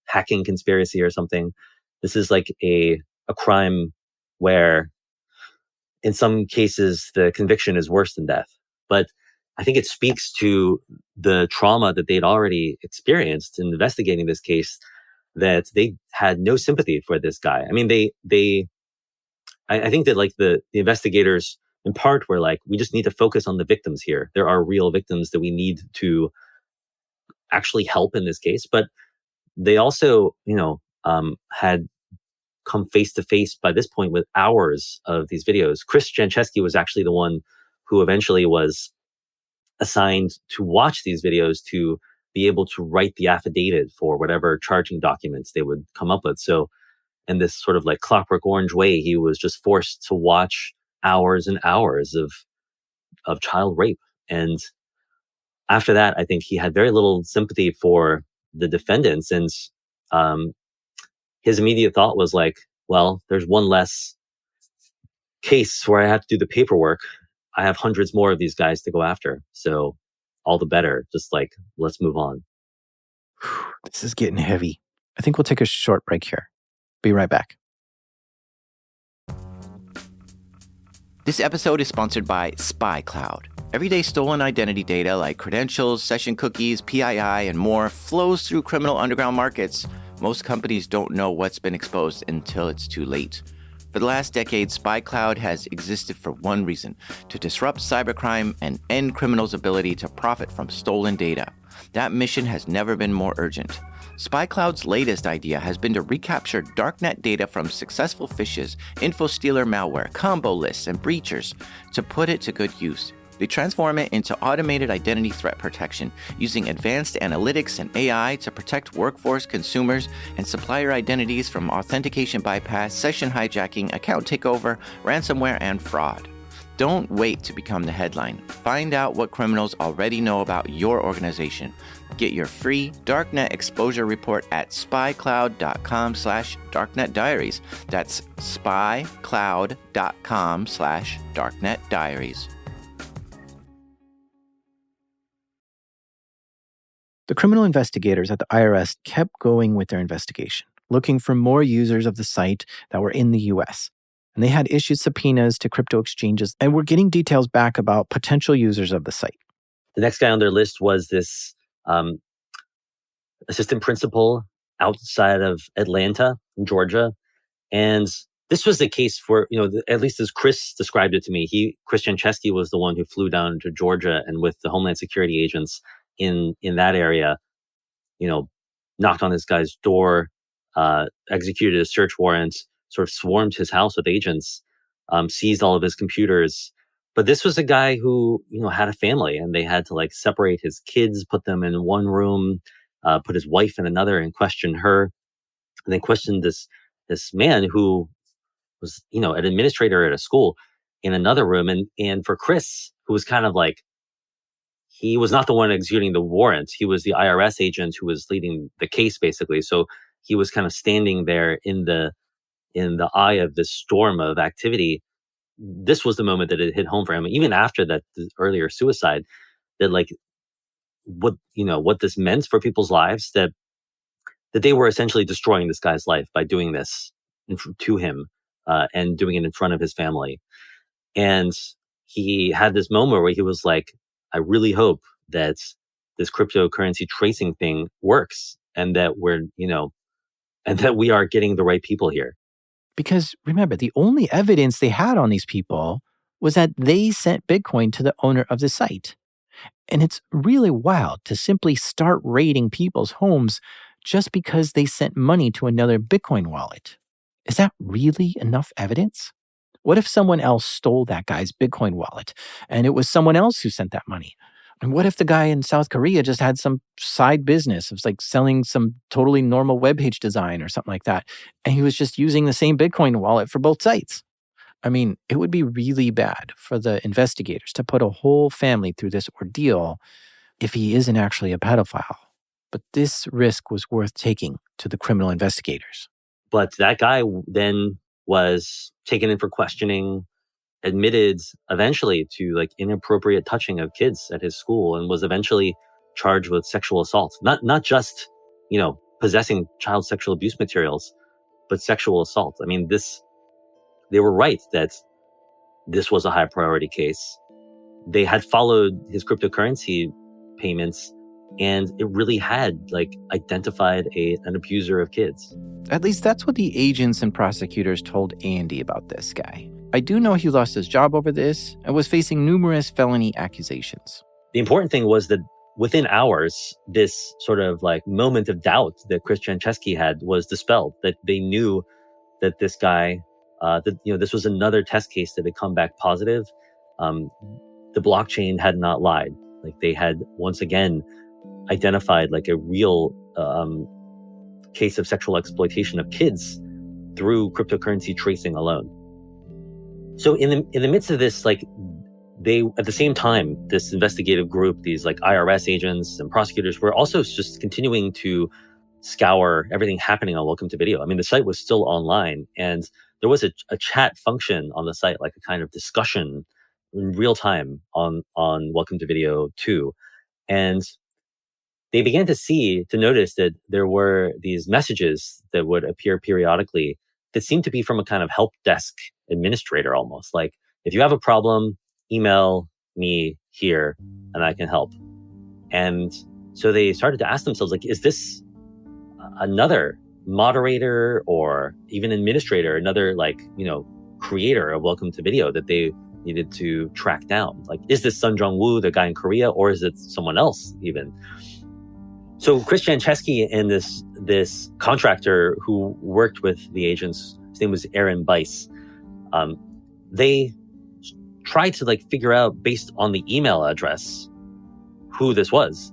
hacking conspiracy or something. This is a crime where, in some cases, the conviction is worse than death. But I think it speaks to the trauma that they'd already experienced in investigating this case, that they had no sympathy for this guy. I mean, I think that the investigators in part were we just need to focus on the victims here. There are real victims that we need to actually help in this case. But they also, had come face to face by this point with hours of these videos. Chris Jancheski was actually the one who eventually was assigned to watch these videos to be able to write the affidavit for whatever charging documents they would come up with. So in this sort of like Clockwork Orange way, he was just forced to watch hours and hours of child rape. And after that, I think he had very little sympathy for the defendants. And his immediate thought was like, well, there's one less case where I have to do the paperwork. I have hundreds more of these guys to go after. So all the better. Just like, let's move on.
This is getting heavy. I think we'll take a short break here. Be right back. This episode is sponsored by SpyCloud. Everyday stolen identity data like credentials, session cookies, PII, and more flows through criminal underground markets. Most companies don't know what's been exposed until it's too late. For the last decade, SpyCloud has existed for one reason: to disrupt cybercrime and end criminals' ability to profit from stolen data. That mission has never been more urgent. SpyCloud's latest idea has been to recapture darknet data from successful phishes, info-stealer malware, combo lists, and breachers to put it to good use. They transform it into automated identity threat protection using advanced analytics and AI to protect workforce, consumers, and supplier identities from authentication bypass, session hijacking, account takeover, ransomware, and fraud. Don't wait to become the headline. Find out what criminals already know about your organization. Get your free Darknet exposure report at spycloud.com/darknetdiaries. That's spycloud.com/darknetdiaries. The criminal investigators at the IRS kept going with their investigation, looking for more users of the site that were in the US. And they had issued subpoenas to crypto exchanges and were getting details back about potential users of the site.
The next guy on their list was this assistant principal outside of Atlanta, in Georgia. And this was the case for, at least as Chris described it to me, Chris Jancheski was the one who flew down to Georgia and with the Homeland Security agents in that area, knocked on this guy's door, executed a search warrant, sort of swarmed his house with agents, seized all of his computers. But this was a guy who, had a family, and they had to like separate his kids, put them in one room, put his wife in another, and question her. And then questioned this man who was, an administrator at a school in another room. And for Chris, who was kind of like, he was not the one executing the warrant. He was the IRS agent who was leading the case, basically. So he was kind of standing there in the eye of this storm of activity. This was the moment that it hit home for him. Even after that earlier suicide, that like what this meant for people's lives, that they were essentially destroying this guy's life by doing this to him and doing it in front of his family. And he had this moment where he was like, I really hope that this cryptocurrency tracing thing works and that and that we are getting the right people here.
Because remember, the only evidence they had on these people was that they sent Bitcoin to the owner of the site. And it's really wild to simply start raiding people's homes just because they sent money to another Bitcoin wallet. Is that really enough evidence? What if someone else stole that guy's Bitcoin wallet and it was someone else who sent that money? And what if the guy in South Korea just had some side business of like selling some totally normal webpage design or something like that, and he was just using the same Bitcoin wallet for both sites? I mean, it would be really bad for the investigators to put a whole family through this ordeal if he isn't actually a pedophile. But this risk was worth taking to the criminal investigators.
But that guy then was taken in for questioning, admitted eventually to like inappropriate touching of kids at his school, and was eventually charged with sexual assault. Not just, possessing child sexual abuse materials, but sexual assault. I mean, they were right that this was a high priority case. They had followed his cryptocurrency payments, and it really had like identified an abuser of kids.
At least that's what the agents and prosecutors told Andy about this guy. I do know he lost his job over this and was facing numerous felony accusations.
The important thing was that within hours, this sort of like moment of doubt that Chris Jancheski had was dispelled, that they knew that this guy, this was another test case that had come back positive. The blockchain had not lied. Like they had once again identified like a real case of sexual exploitation of kids through cryptocurrency tracing alone. So in the midst of this, like they, at the same time, this investigative group, these like IRS agents and prosecutors were also just continuing to scour everything happening on Welcome to Video. I mean, the site was still online, and there was a chat function on the site, like a kind of discussion in real time on Welcome to Video 2. And they began to notice that there were these messages that would appear periodically that seemed to be from a kind of help desk administrator almost. Like, if you have a problem, email me here and I can help. And so they started to ask themselves, like, is this another moderator or even administrator, another creator of Welcome to Video that they needed to track down? Like, is this Sun Jong-woo, the guy in Korea, or is it someone else even? So Chris Jancheski and this contractor who worked with the agents, his name was Aaron Bice, they tried to figure out based on the email address who this was.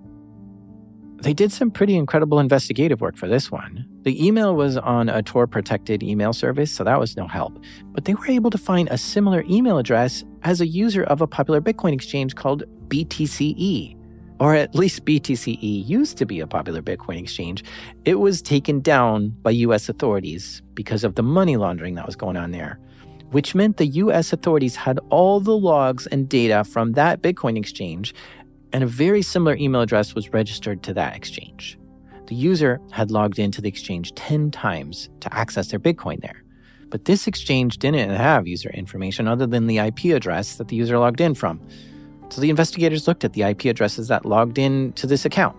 They did some pretty incredible investigative work for this one. The email was on a Tor-protected email service, so that was no help. But they were able to find a similar email address as a user of a popular Bitcoin exchange called BTCE. Or at least BTCE used to be a popular Bitcoin exchange. It was taken down by U.S. authorities because of the money laundering that was going on there, which meant the U.S. authorities had all the logs and data from that Bitcoin exchange, and a very similar email address was registered to that exchange. The user had logged into the exchange 10 times to access their Bitcoin there. But this exchange didn't have user information other than the IP address that the user logged in from. So the investigators looked at the IP addresses that logged in to this account.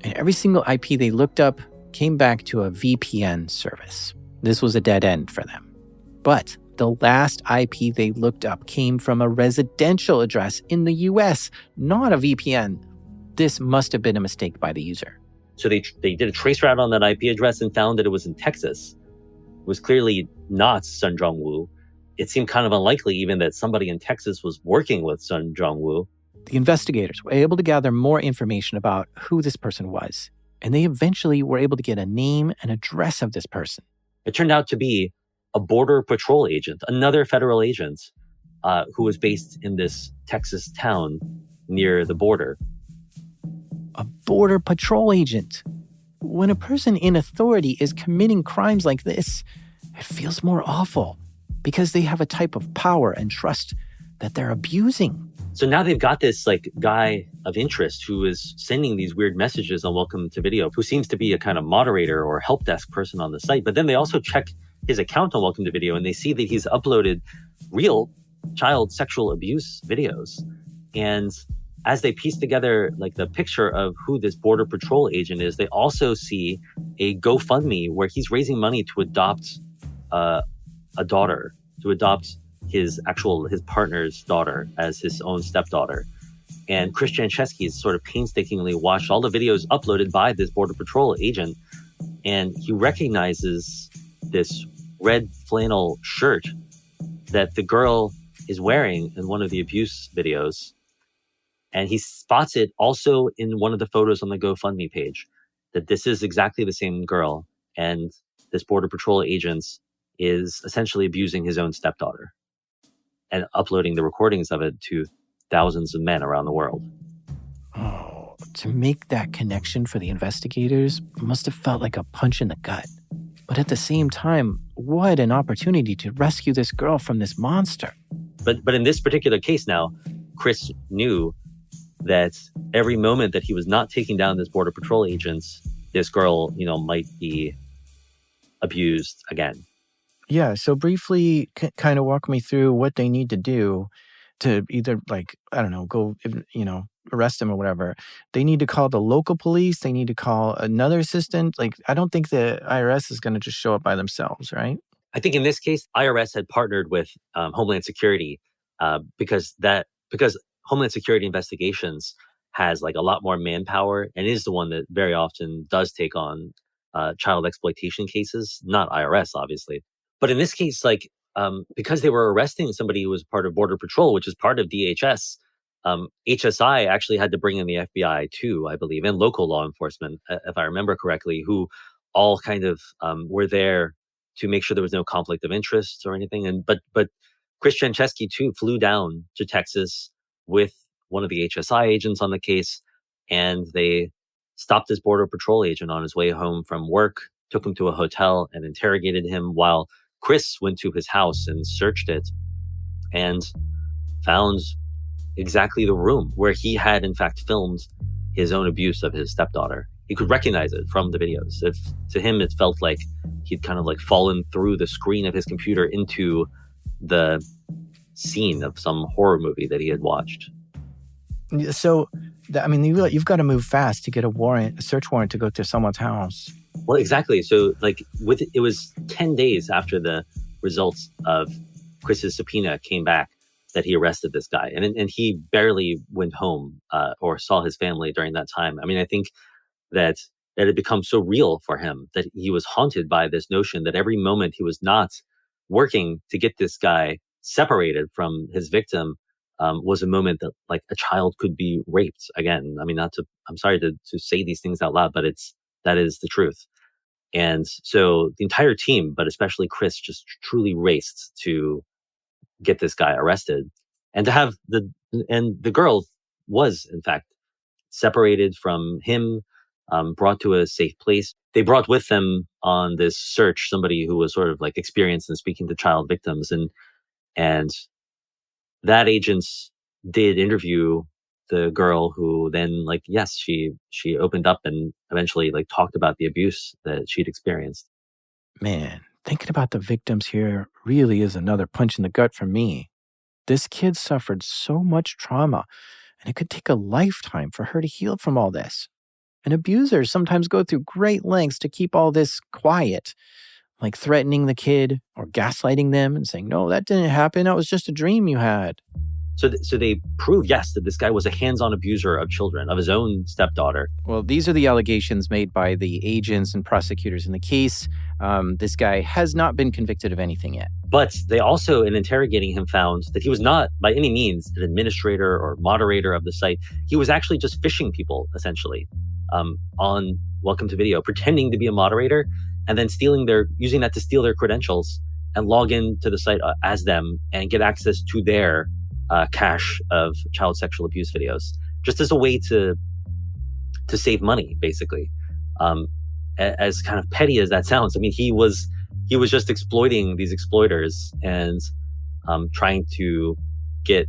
And every single IP they looked up came back to a VPN service. This was a dead end for them. But the last IP they looked up came from a residential address in the US, not a VPN. This must have been a mistake by the user.
So they did a trace route on that IP address and found that it was in Texas. It was clearly not Sun Jong-woo. It seemed kind of unlikely even that somebody in Texas was working with Sun Jong-woo.
The investigators were able to gather more information about who this person was, and they eventually were able to get a name and address of this person.
It turned out to be a border patrol agent, another federal agent who was based in this Texas town near the border.
A border patrol agent. When a person in authority is committing crimes like this, it feels more awful because they have a type of power and trust that they're abusing.
So now they've got this guy of interest who is sending these weird messages on Welcome to Video, who seems to be a kind of moderator or help desk person on the site. But then they also check his account on Welcome to Video and they see that he's uploaded real child sexual abuse videos. And as they piece together the picture of who this border patrol agent is, they also see a GoFundMe where he's raising money to adopt a daughter, to adopt his partner's daughter as his own stepdaughter. And Chris Jancheski has sort of painstakingly watched all the videos uploaded by this Border Patrol agent, and he recognizes this red flannel shirt that the girl is wearing in one of the abuse videos. And he spots it also in one of the photos on the GoFundMe page, that this is exactly the same girl, and this Border Patrol agent is essentially abusing his own stepdaughter and uploading the recordings of it to thousands of men around the world.
Oh, to make that connection for the investigators must have felt like a punch in the gut. But at the same time, what an opportunity to rescue this girl from this monster.
But in this particular case now, Chris knew that every moment that he was not taking down this Border Patrol agent, this girl, might be abused again.
Yeah, so briefly kind of walk me through what they need to do to either go, arrest him or whatever. They need to call the local police. They need to call another assistant. I don't think the IRS is going to just show up by themselves, right?
I think in this case, IRS had partnered with Homeland Security because Homeland Security Investigations has a lot more manpower and is the one that very often does take on child exploitation cases, not IRS, obviously. But in this case, like, because they were arresting somebody who was part of Border Patrol, which is part of DHS, HSI actually had to bring in the FBI too, I believe, and local law enforcement, if I remember correctly, who all kind of were there to make sure there was no conflict of interest or anything. And but Chris Janczewski too flew down to Texas with one of the HSI agents on the case, and they stopped this Border Patrol agent on his way home from work, took him to a hotel and interrogated him while Chris went to his house and searched it and found exactly the room where he had in fact filmed his own abuse of his stepdaughter. He could recognize it from the videos. If to him it felt like he'd kind of like fallen through the screen of his computer into the scene of some horror movie that he had watched.
So, you've got to move fast to get a search warrant to go to someone's house.
Well, exactly. So, like, it was 10 days after the results of Chris's subpoena came back that he arrested this guy, and he barely went home or saw his family during that time. I mean, I think that it had become so real for him that he was haunted by this notion that every moment he was not working to get this guy separated from his victim was a moment that, like, a child could be raped again. I mean, I'm sorry to say these things out loud, but that is the truth. And so the entire team, but especially Chris, just truly raced to get this guy arrested, and to have the girl was in fact separated from him, brought to a safe place. They brought with them on this search somebody who was sort of like experienced in speaking to child victims, and that agent did interview the girl who then, like, yes, she opened up and eventually, like, talked about the abuse that she'd experienced.
Man, thinking about the victims here really is another punch in the gut for me. This kid suffered so much trauma, and it could take a lifetime for her to heal from all this. And abusers sometimes go through great lengths to keep all this quiet, like threatening the kid or gaslighting them and saying, no, that didn't happen. That was just a dream you had.
So they proved, yes, that this guy was a hands-on abuser of children, of his own stepdaughter.
Well, these are the allegations made by the agents and prosecutors in the case. This guy has not been convicted of anything yet.
But they also, in interrogating him, found that he was not by any means an administrator or moderator of the site. He was actually just phishing people, essentially, on Welcome to Video, pretending to be a moderator, and then using that to steal their credentials and log in to the site as them and get access to their cache of child sexual abuse videos, just as a way to save money, basically. As kind of petty as that sounds, I mean, he was just exploiting these exploiters and trying to get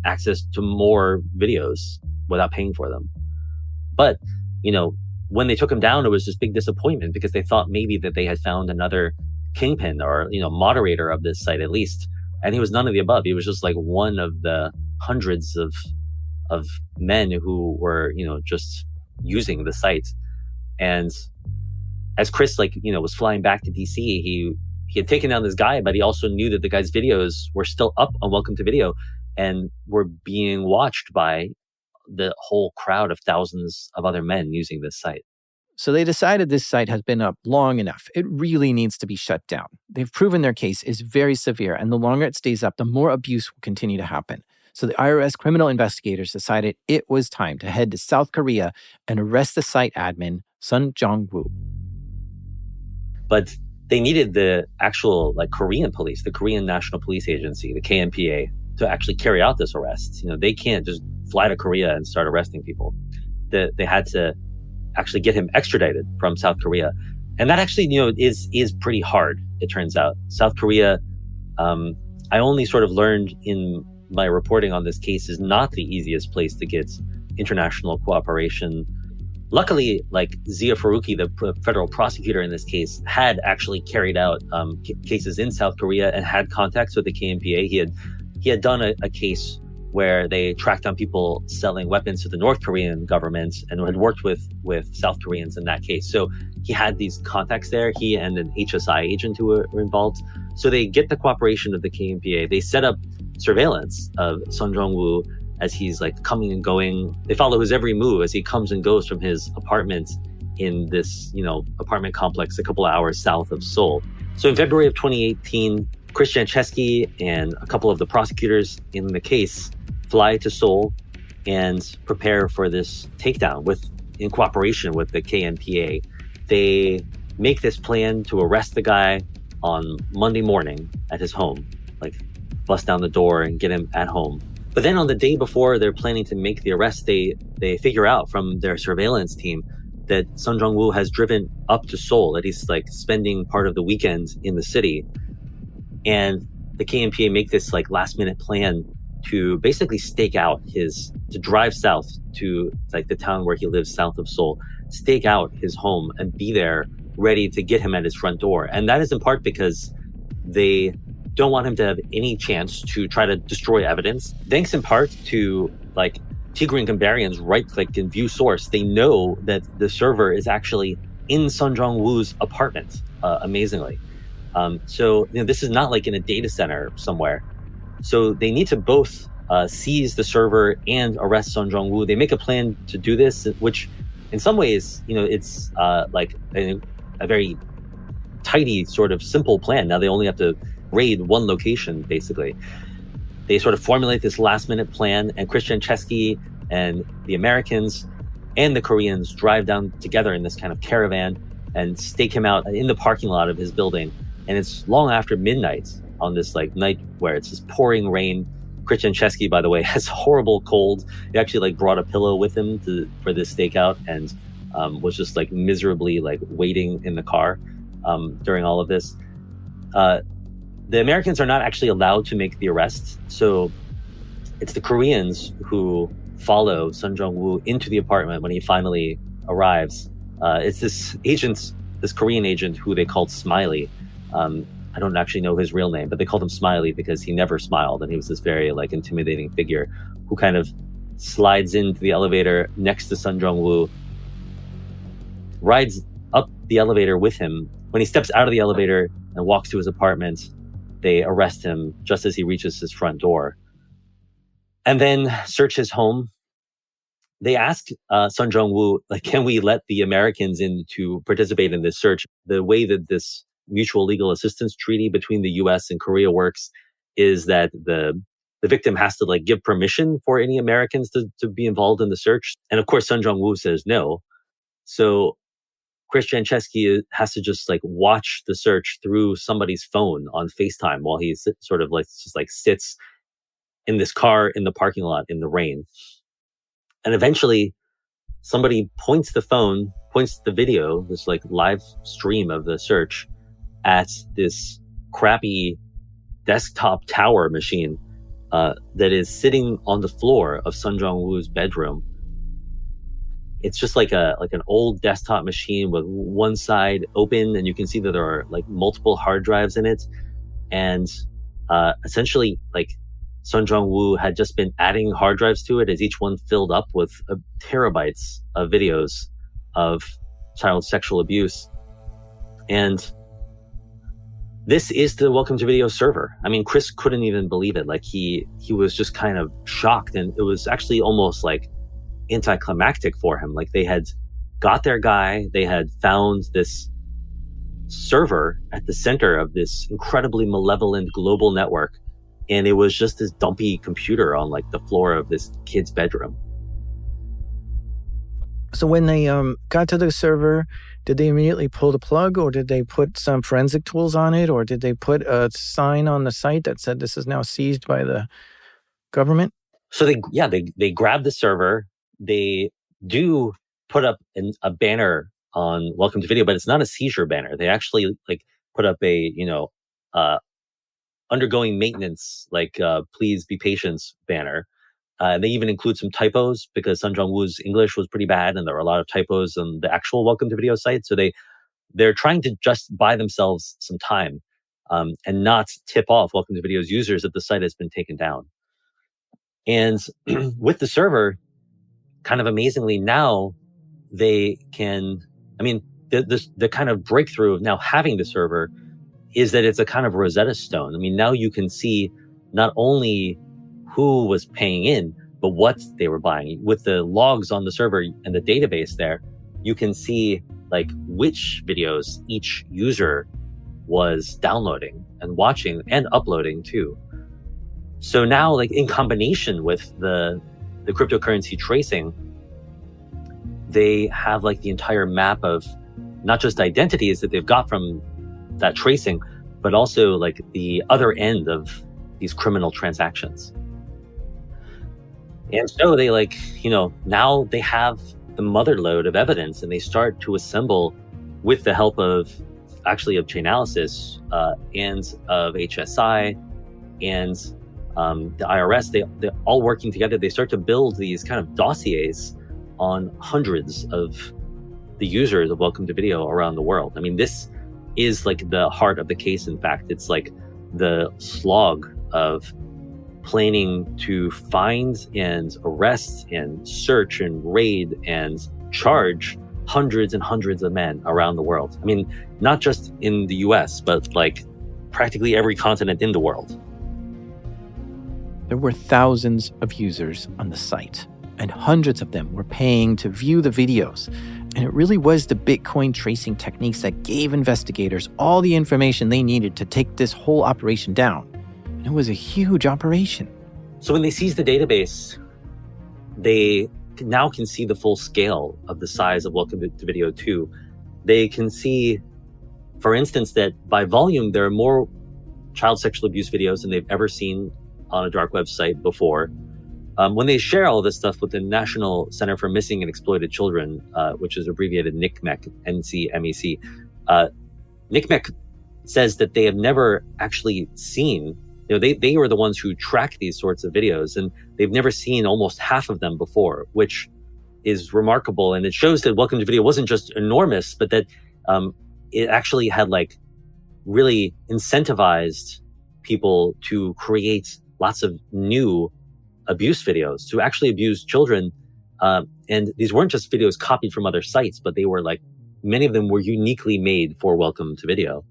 access to more videos without paying for them. But, when they took him down, it was this big disappointment because they thought maybe that they had found another kingpin or, moderator of this site at least. And he was none of the above. He was just like one of the hundreds of men who were, just using the site. And as Chris, was flying back to DC, he had taken down this guy, but he also knew that the guy's videos were still up on Welcome to Video and were being watched by the whole crowd of thousands of other men using this site.
So they decided this site has been up long enough. It really needs to be shut down. They've proven their case is very severe, and the longer it stays up, the more abuse will continue to happen. So the IRS criminal investigators decided it was time to head to South Korea and arrest the site admin, Sun Jong-woo.
But they needed the actual Korean police, the Korean National Police Agency, the KNPA, to actually carry out this arrest. They can't just fly to Korea and start arresting people. They had to actually get him extradited from South Korea. And that actually, is pretty hard, it turns out. South Korea, I only sort of learned in my reporting on this case, is not the easiest place to get international cooperation. Luckily, Zia Faruqi, the federal prosecutor in this case, had actually carried out cases in South Korea and had contacts with the KNPA. He had done a case where they tracked down people selling weapons to the North Korean government and had worked with South Koreans in that case. So he had these contacts there, he and an HSI agent who were involved. So they get the cooperation of the KNPA. They set up surveillance of Sun Jong-woo as he's coming and going. They follow his every move as he comes and goes from his apartment in this, apartment complex a couple of hours south of Seoul. So in February of 2018, Chris Janczewski and a couple of the prosecutors in the case fly to Seoul and prepare for this takedown in cooperation with the KNPA. They make this plan to arrest the guy on Monday morning at his home, like bust down the door and get him at home. But then on the day before they're planning to make the arrest, they figure out from their surveillance team that Sun Jong-woo has driven up to Seoul, that he's like spending part of the weekend in the city. And the KNPA make this like last minute plan to basically stake out to drive south to like the town where he lives south of Seoul, stake out his home and be there ready to get him at his front door. And that is in part because they don't want him to have any chance to try to destroy evidence. Thanks in part to like Tigran Gambarian's right-click and view source, they know that the server is actually in Sun Jong-woo's apartment, amazingly. So this is not like in a data center somewhere. So they need to both seize the server and arrest Sun Jong-woo. They make a plan to do this, which in some ways, it's like a very tidy sort of simple plan. Now they only have to raid one location, basically. They sort of formulate this last minute plan, and Chris Janczewski and the Americans and the Koreans drive down together in this kind of caravan and stake him out in the parking lot of his building. And it's long after midnight on this like night where it's just pouring rain. Chris Janczewski, by the way, has horrible cold. He actually like brought a pillow with him for this stakeout and was just like miserably like waiting in the car during all of this. The Americans are not actually allowed to make the arrest. So it's the Koreans who follow Sun Jong-woo into the apartment when he finally arrives. It's this Korean agent who they called Smiley. I don't actually know his real name, but they called him Smiley because he never smiled. And he was this very like intimidating figure who kind of slides into the elevator next to Sun Jong-woo, rides up the elevator with him. When he steps out of the elevator and walks to his apartment, they arrest him just as he reaches his front door and then search his home. They ask Sun Jong-woo, like, can we let the Americans in to participate in this search? The way that this mutual legal assistance treaty between the US and Korea works is that the victim has to like give permission for any Americans to be involved in the search. And of course, Sun Jong-woo says no. So Chris Janczewski has to just like watch the search through somebody's phone on FaceTime while he sort of like just like sits in this car in the parking lot in the rain. And eventually somebody points the video, this like live stream of the search at this crappy desktop tower machine that is sitting on the floor of Sun Jong-woo's bedroom. It's just like an old desktop machine with one side open, and you can see that there are like multiple hard drives in it. And essentially, like Sun Jong-woo had just been adding hard drives to it as each one filled up with terabytes of videos of child sexual abuse. And this is the Welcome to Video server. I mean, Chris couldn't even believe it. Like he was just kind of shocked, and it was actually almost like anticlimactic for him. Like they had got their guy, they had found this server at the center of this incredibly malevolent global network, and it was just this dumpy computer on like the floor of this kid's bedroom.
So when they got to the server, did they immediately pull the plug, or did they put some forensic tools on it, or did they put a sign on the site that said this is now seized by the government?
So they grab the server. They do put up a banner on Welcome to Video, but it's not a seizure banner. They actually like put up a undergoing maintenance, like please be patient banner. They even include some typos because Sun Jong-woo's English was pretty bad, and there were a lot of typos on the actual Welcome to Video site. So they're trying to just buy themselves some time and not tip off Welcome to Video's users that the site has been taken down. And with the server, kind of amazingly, now they can, I mean, the kind of breakthrough of now having the server is that it's a kind of Rosetta Stone. I mean, now you can see not only who was paying in, but what they were buying. With the logs on the server and the database there, you can see like which videos each user was downloading and watching and uploading too. So now, like in combination with the cryptocurrency tracing, they have like the entire map of not just identities that they've got from that tracing, but also like the other end of these criminal transactions. And so they now they have the mother lode of evidence, and they start to assemble with the help of Chainalysis and of HSI and the IRS. They're all working together. They start to build these kind of dossiers on hundreds of the users of Welcome to Video around the world. I mean, this is like the heart of the case. In fact, it's like the slog of planning to find and arrest and search and raid and charge hundreds and hundreds of men around the world. I mean, not just in the US, but like practically every continent in the world.
There were thousands of users on the site, and hundreds of them were paying to view the videos. And it really was the Bitcoin tracing techniques that gave investigators all the information they needed to take this whole operation down. And it was a huge operation.
So when they seized the database, they now can see the full scale of the size of Welcome to Video 2. They can see, for instance, that by volume, there are more child sexual abuse videos than they've ever seen on a dark website before. When they share all this stuff with the National Center for Missing and Exploited Children, which is abbreviated NCMEC, NCMEC, NCMEC says that they have never actually seen, they were the ones who track these sorts of videos, and they've never seen almost half of them before, which is remarkable. And it shows that Welcome to Video wasn't just enormous, but that it actually had like really incentivized people to create lots of new abuse videos, to actually abuse children. And these weren't just videos copied from other sites, but they were like, many of them were uniquely made for Welcome to Video.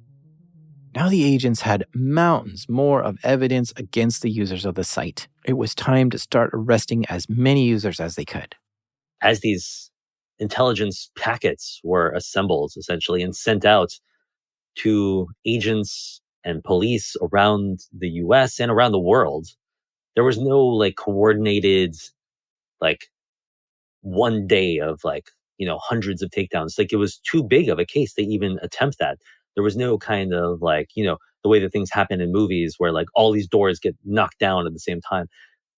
Now the agents had mountains more of evidence against the users of the site. It was time to start arresting as many users as they could.
As these intelligence packets were assembled, essentially, and sent out to agents and police around the US and around the world, there was no like coordinated, like one day of like, hundreds of takedowns. Like it was too big of a case to even attempt that. There was no kind of like, the way that things happen in movies where like all these doors get knocked down at the same time.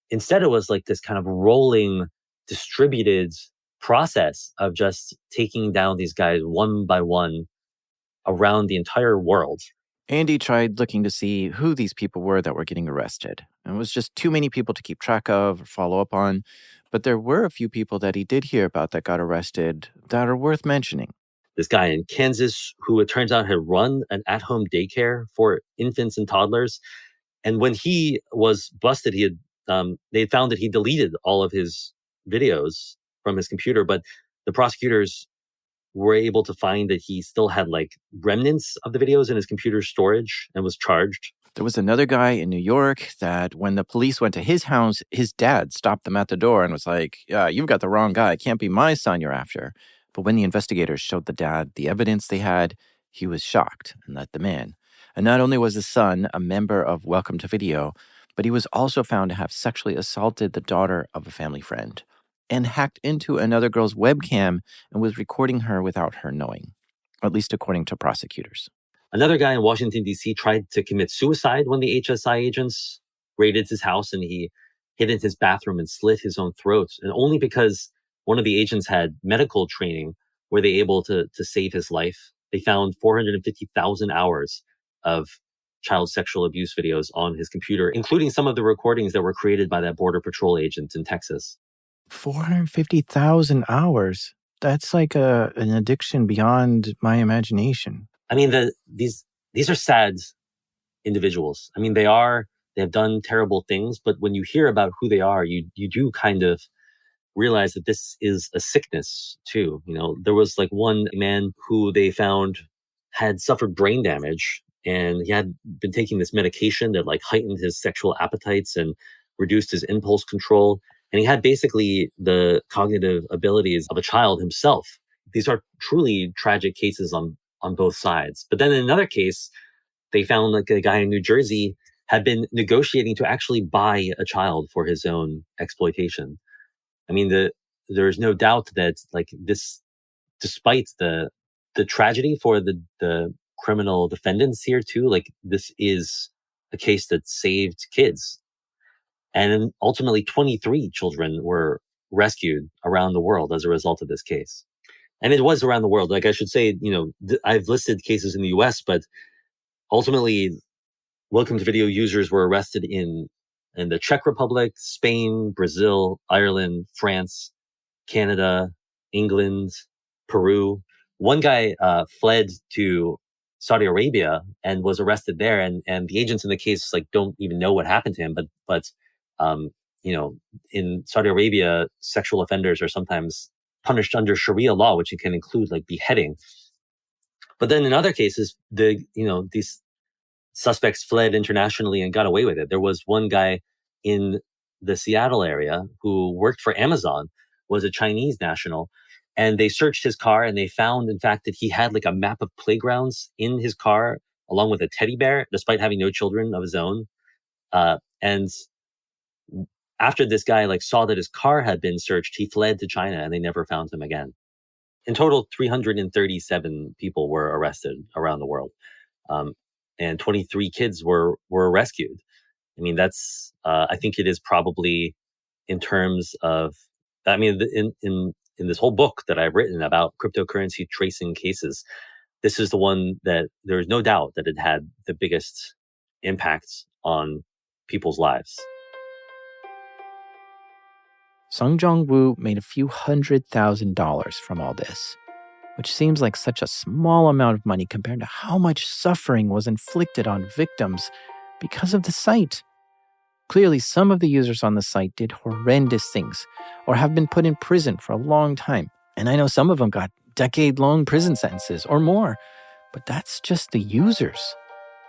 Instead, it was like this kind of rolling, distributed process of just taking down these guys one by one around the entire world.
Andy tried looking to see who these people were that were getting arrested. And it was just too many people to keep track of or follow up on. But there were a few people that he did hear about that got arrested that are worth mentioning.
This guy in Kansas who it turns out had run an at-home daycare for infants and toddlers. And when he was busted, they had found that he deleted all of his videos from his computer, but the prosecutors were able to find that he still had like remnants of the videos in his computer storage and was charged.
There was another guy in New York that when the police went to his house, his dad stopped them at the door and was like, "Yeah, you've got the wrong guy. It can't be my son you're after." But when the investigators showed the dad the evidence they had, he was shocked and let them in. And not only was the son a member of Welcome to Video, but he was also found to have sexually assaulted the daughter of a family friend and hacked into another girl's webcam and was recording her without her knowing, at least according to prosecutors.
Another guy in Washington, D.C. tried to commit suicide when the HSI agents raided his house, and he hid in his bathroom and slit his own throat. And only because one of the agents had medical training were they able to save his life. They found 450,000 hours of child sexual abuse videos on his computer, including some of the recordings that were created by that Border Patrol agent in Texas.
450,000 hours? That's like an addiction beyond my imagination.
I mean, these are sad individuals. I mean, they have done terrible things, but when you hear about who they are, you do kind of realize that this is a sickness too. There was like one man who they found had suffered brain damage, and he had been taking this medication that like heightened his sexual appetites and reduced his impulse control. And he had basically the cognitive abilities of a child himself. These are truly tragic cases on both sides. But then in another case, they found like a guy in New Jersey had been negotiating to actually buy a child for his own exploitation. I mean, there's no doubt that like this, despite the tragedy for the criminal defendants here too, like this is a case that saved kids. And ultimately 23 children were rescued around the world as a result of this case. And it was around the world. Like I should say, I've listed cases in the US, but ultimately Welcome to Video users were arrested in the Czech Republic, Spain, Brazil, Ireland, France, Canada, England, Peru. One guy fled to Saudi Arabia and was arrested there, and the agents in the case like don't even know what happened to him. But in Saudi Arabia, sexual offenders are sometimes punished under Sharia law, which can include like beheading. But then in other cases, these suspects fled internationally and got away with it. There was one guy in the Seattle area who worked for Amazon, was a Chinese national, and they searched his car and they found, in fact, that he had like a map of playgrounds in his car along with a teddy bear, despite having no children of his own. And after this guy like saw that his car had been searched, he fled to China and they never found him again. In total, 337 people were arrested around the world. And 23 kids were rescued. I mean, that's, I think it is probably in terms of, I mean, in this whole book that I've written about cryptocurrency tracing cases, this is the one that there is no doubt that it had the biggest impact on people's lives.
Sung Jong-woo made a few $100,000 from all this, which seems like such a small amount of money compared to how much suffering was inflicted on victims because of the site. Clearly, some of the users on the site did horrendous things or have been put in prison for a long time. And I know some of them got decade-long prison sentences or more. But that's just the users.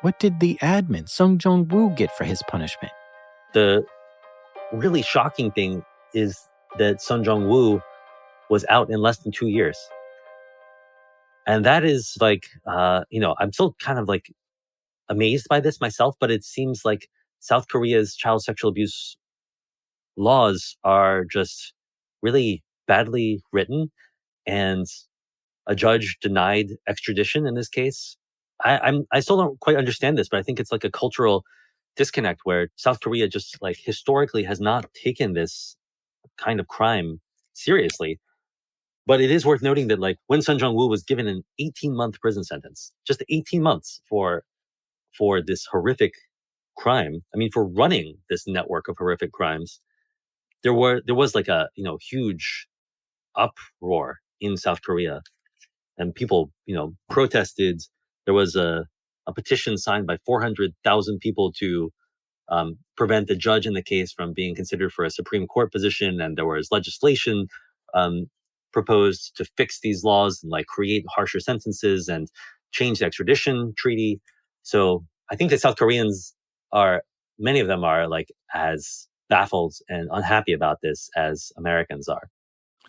What did the admin, Sung Jong-woo, get for his punishment?
The really shocking thing is that Sung Jong-woo was out in less than 2 years. And that is like, I'm still kind of like amazed by this myself, but it seems like South Korea's child sexual abuse laws are just really badly written, and a judge denied extradition in this case. I still don't quite understand this, but I think it's like a cultural disconnect where South Korea just like historically has not taken this kind of crime seriously. But it is worth noting that like when Sung Jong-woo was given an 18-month prison sentence, just 18 months for this horrific crime. I mean, for running this network of horrific crimes, there was like a huge uproar in South Korea, and people protested. There was a petition signed by 400,000 people to prevent the judge in the case from being considered for a Supreme Court position, and there was legislation proposed to fix these laws and like create harsher sentences and change the extradition treaty. So I think that South Koreans many of them are like as baffled and unhappy about this as Americans are.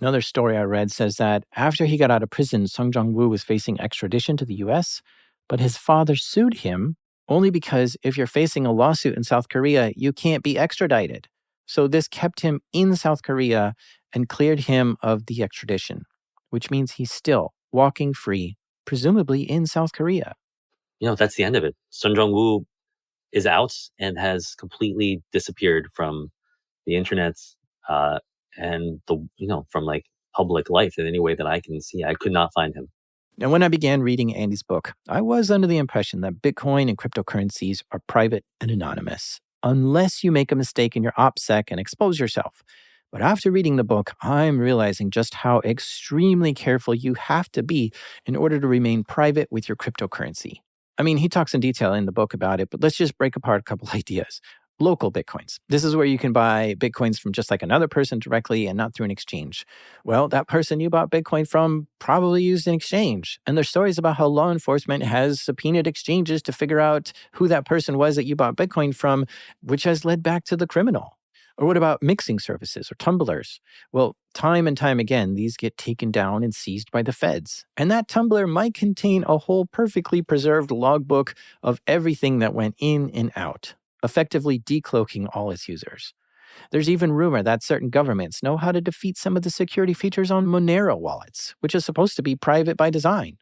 Another story I read says that after he got out of prison, Sung Jong-woo was facing extradition to the US, but his father sued him only because if you're facing a lawsuit in South Korea, you can't be extradited. So this kept him in South Korea and cleared him of the extradition, which means he's still walking free, presumably in South Korea.
That's the end of it. Sung Jong-woo is out and has completely disappeared from the internet and from like public life in any way that I can see. I could not find him.
Now, when I began reading Andy's book, I was under the impression that Bitcoin and cryptocurrencies are private and anonymous, unless you make a mistake in your OPSEC and expose yourself. But after reading the book, I'm realizing just how extremely careful you have to be in order to remain private with your cryptocurrency. I mean, he talks in detail in the book about it, but let's just break apart a couple ideas. Local Bitcoins. This is where you can buy Bitcoins from just like another person directly and not through an exchange. Well, that person you bought Bitcoin from probably used an exchange. And there's stories about how law enforcement has subpoenaed exchanges to figure out who that person was that you bought Bitcoin from, which has led back to the criminal. Or what about mixing services or tumblers? Well, time and time again, these get taken down and seized by the feds. And that tumbler might contain a whole perfectly preserved logbook of everything that went in and out, effectively decloaking all its users. There's even rumor that certain governments know how to defeat some of the security features on Monero wallets, which is supposed to be private by design.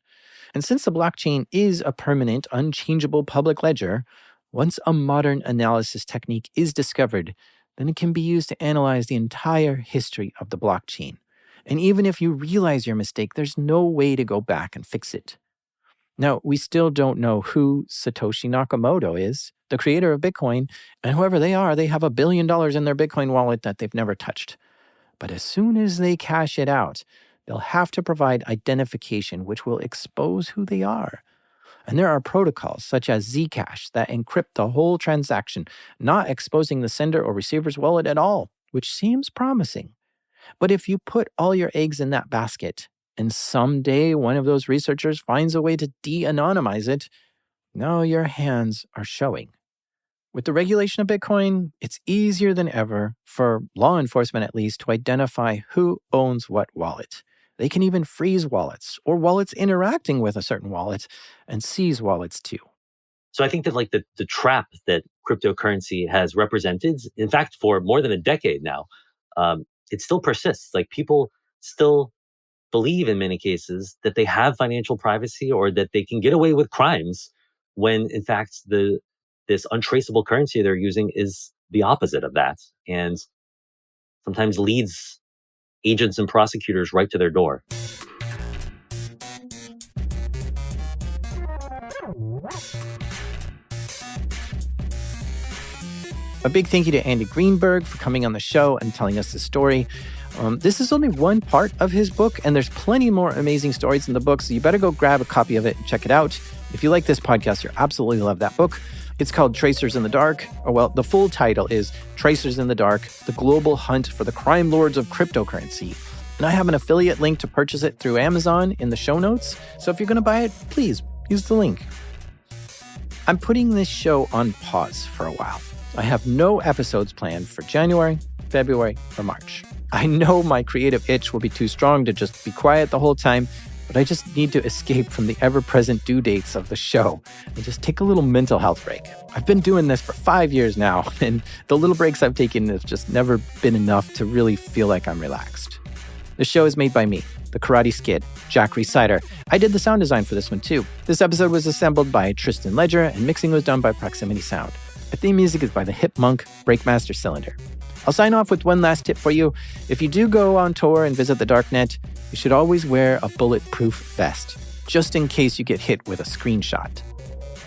And since the blockchain is a permanent, unchangeable public ledger, once a modern analysis technique is discovered, then it can be used to analyze the entire history of the blockchain. And even if you realize your mistake, there's no way to go back and fix it. Now, we still don't know who Satoshi Nakamoto is, the creator of Bitcoin, and whoever they are, they have $1 billion in their Bitcoin wallet that they've never touched. But as soon as they cash it out, they'll have to provide identification which will expose who they are. And there are protocols such as Zcash that encrypt the whole transaction, not exposing the sender or receiver's wallet at all, which seems promising. But if you put all your eggs in that basket, and someday one of those researchers finds a way to de-anonymize it, now your hands are showing. With the regulation of Bitcoin, it's easier than ever, for law enforcement at least, to identify who owns what wallet. They can even freeze wallets or wallets interacting with a certain wallet and seize wallets too.
So I think that the trap that cryptocurrency has represented, in fact, for more than a decade now, it still persists. Like people still believe in many cases that they have financial privacy or that they can get away with crimes when in fact this untraceable currency they're using is the opposite of that and sometimes leads agents and prosecutors right to their door.
A big thank you to Andy Greenberg for coming on the show and telling us the story. This is only one part of his book, and there's plenty more amazing stories in the book, so you better go grab a copy of it and check it out. If you like this podcast, you'll absolutely love that book. It's called Tracers in the Dark. Or, well, the full title is Tracers in the Dark, The Global Hunt for the Crime Lords of Cryptocurrency. And I have an affiliate link to purchase it through Amazon in the show notes. So if you're going to buy it, please use the link. I'm putting this show on pause for a while. I have no episodes planned for January, February, or March. I know my creative itch will be too strong to just be quiet the whole time, but I just need to escape from the ever-present due dates of the show and just take a little mental health break. I've been doing this for 5 years now, and the little breaks I've taken have just never been enough to really feel like I'm relaxed. The show is made by me, the Karate Skid, Jack Resider. I did the sound design for this one too. This episode was assembled by Tristan Ledger, and mixing was done by Proximity Sound. Our theme music is by the Hip Monk Breakmaster Cylinder. I'll sign off with one last tip for you. If you do go on tour and visit the darknet, you should always wear a bulletproof vest, just in case you get hit with a screenshot.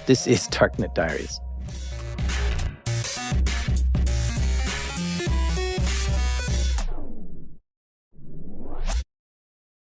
This is Darknet Diaries.